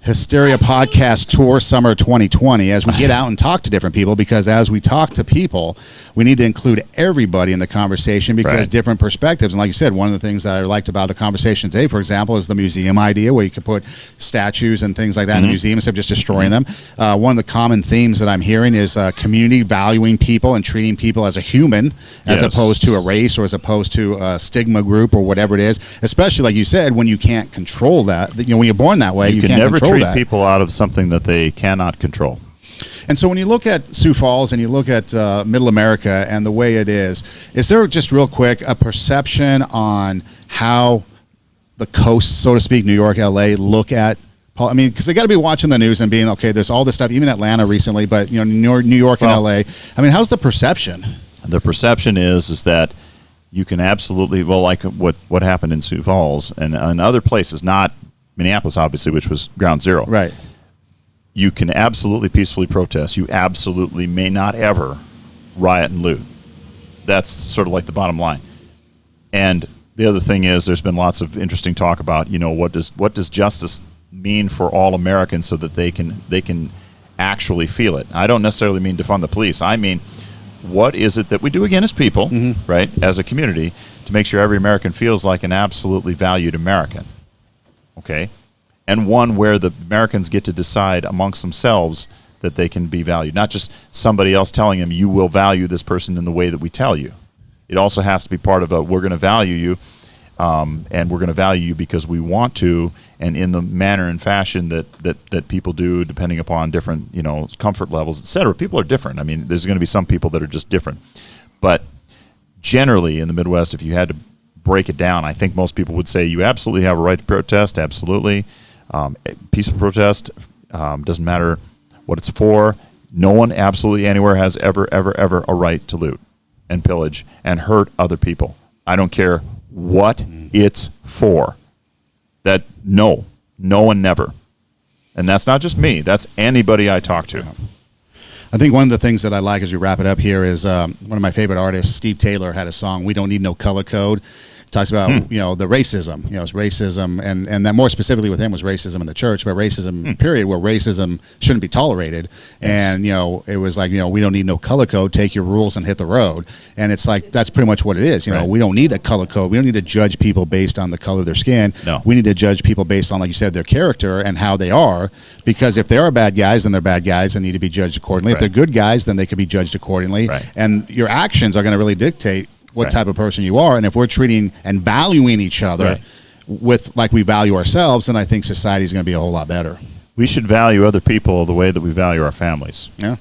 [SPEAKER 1] Hysteria Podcast Tour Summer 2020 as we get out and talk to different people, because as we talk to people, we need to include everybody in the conversation, because different perspectives. And like you said, one of the things that I liked about the conversation today, for example, is the museum idea, where you could put statues and things like that in a museum instead of just destroying them. One of the common themes that I'm hearing is community valuing people and treating people as a human, as opposed to a race, or as opposed to a stigma group, or whatever it is, especially like you said, when you can't control that. When you're born that way, you can't
[SPEAKER 2] never
[SPEAKER 1] control
[SPEAKER 2] treat
[SPEAKER 1] that.
[SPEAKER 2] People out of something that they cannot control.
[SPEAKER 1] And so when you look at Sioux Falls and you look at Middle America and the way it is there just real quick a perception on how the coast, so to speak, New York, LA, look at, I mean, because they got to be watching the news and being, okay, there's all this stuff, even Atlanta recently, but New York and LA. I mean, how's the perception?
[SPEAKER 2] The perception is that you can absolutely, like what happened in Sioux Falls and other places, not Minneapolis, obviously, which was ground zero.
[SPEAKER 1] Right.
[SPEAKER 2] You can absolutely peacefully protest. You absolutely may not ever riot and loot. That's sort of like the bottom line. And the other thing is, there's been lots of interesting talk about, what does justice mean for all Americans, so that they can actually feel it. I don't necessarily mean defund the police. I mean, what is it that we do again as people, right, as a community, to make sure every American feels like an absolutely valued American, okay? And one where the Americans get to decide amongst themselves that they can be valued, not just somebody else telling them you will value this person in the way that we tell you. It also has to be part of we're going to value you, and we're going to value you because we want to, and in the manner and fashion that people do, depending upon different comfort levels, etc. People are different. I mean, there's going to be some people that are just different, but generally in the Midwest, if you had to break it down, I think most people would say you absolutely have a right to protest. Absolutely, peaceful protest, doesn't matter what it's for. No one absolutely anywhere has ever a right to loot and pillage and hurt other people. I don't care what it's for. That no and never. And that's not just me. That's anybody I talk to.
[SPEAKER 1] I think one of the things that I like as we wrap it up here is one of my favorite artists, Steve Taylor, had a song, "We Don't Need No Color Code." Talks about the racism, it's racism, and that more specifically with him was racism in the church, but racism period, where racism shouldn't be tolerated. Yes. And it was like we don't need no color code. Take your rules and hit the road. And it's like that's pretty much what it is. Right. We don't need a color code. We don't need to judge people based on the color of their skin.
[SPEAKER 2] No.
[SPEAKER 1] We need to judge people based on, like you said, their character and how they are. Because if they are bad guys, then they're bad guys and need to be judged accordingly.
[SPEAKER 2] Right.
[SPEAKER 1] If they're good guys, then they can be judged accordingly.
[SPEAKER 2] Right.
[SPEAKER 1] And your actions are going to really dictate what
[SPEAKER 2] right.
[SPEAKER 1] type of person you are. And if we're treating and valuing each other
[SPEAKER 2] right.
[SPEAKER 1] with like we value ourselves, then I think society is going to be a whole lot better.
[SPEAKER 2] We should value other people the way that we value our families.
[SPEAKER 1] Yeah,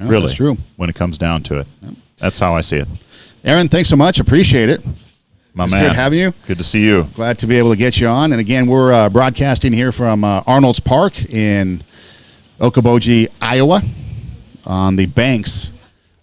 [SPEAKER 2] really,
[SPEAKER 1] that's true.
[SPEAKER 2] When it comes down to it, that's how I see it.
[SPEAKER 1] Aaron, thanks so much. Appreciate it.
[SPEAKER 2] My
[SPEAKER 1] it's
[SPEAKER 2] man,
[SPEAKER 1] good having you.
[SPEAKER 2] Good to see you.
[SPEAKER 1] Glad to be able to get you on. And again, we're broadcasting here from Arnold's Park in Okaboji, Iowa, on the banks.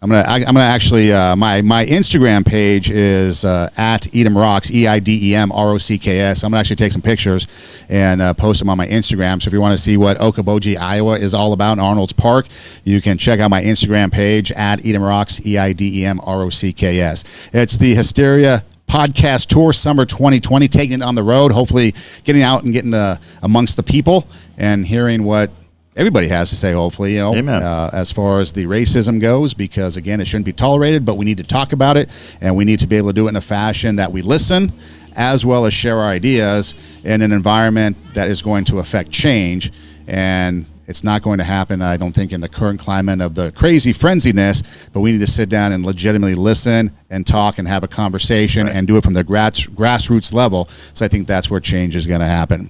[SPEAKER 1] I'm gonna actually my Instagram page is at Edom Rocks, EIDEM ROCKS. I'm gonna actually take some pictures and post them on my Instagram. So if you want to see what Okaboji, Iowa is all about in Arnold's Park, you can check out my Instagram page at Edom Rocks, EIDEM ROCKS. It's the Hysteria Podcast Tour Summer 2020, taking it on the road, hopefully getting out and getting amongst the people and hearing what everybody has to say, hopefully, as far as the racism goes, because, again, it shouldn't be tolerated, but we need to talk about it, and we need to be able to do it in a fashion that we listen, as well as share our ideas in an environment that is going to affect change. And it's not going to happen, I don't think, in the current climate of the crazy frenziness, but we need to sit down and legitimately listen and talk and have a conversation and do it from the grassroots level. So I think that's where change is going to happen.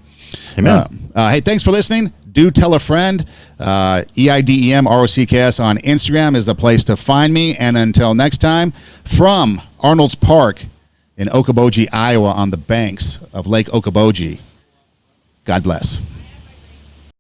[SPEAKER 2] Amen.
[SPEAKER 1] Hey, thanks for listening. Do tell a friend. EIDEM ROCKS on Instagram is the place to find me. And until next time, from Arnold's Park in Okaboji, Iowa, on the banks of Lake Okaboji, God bless.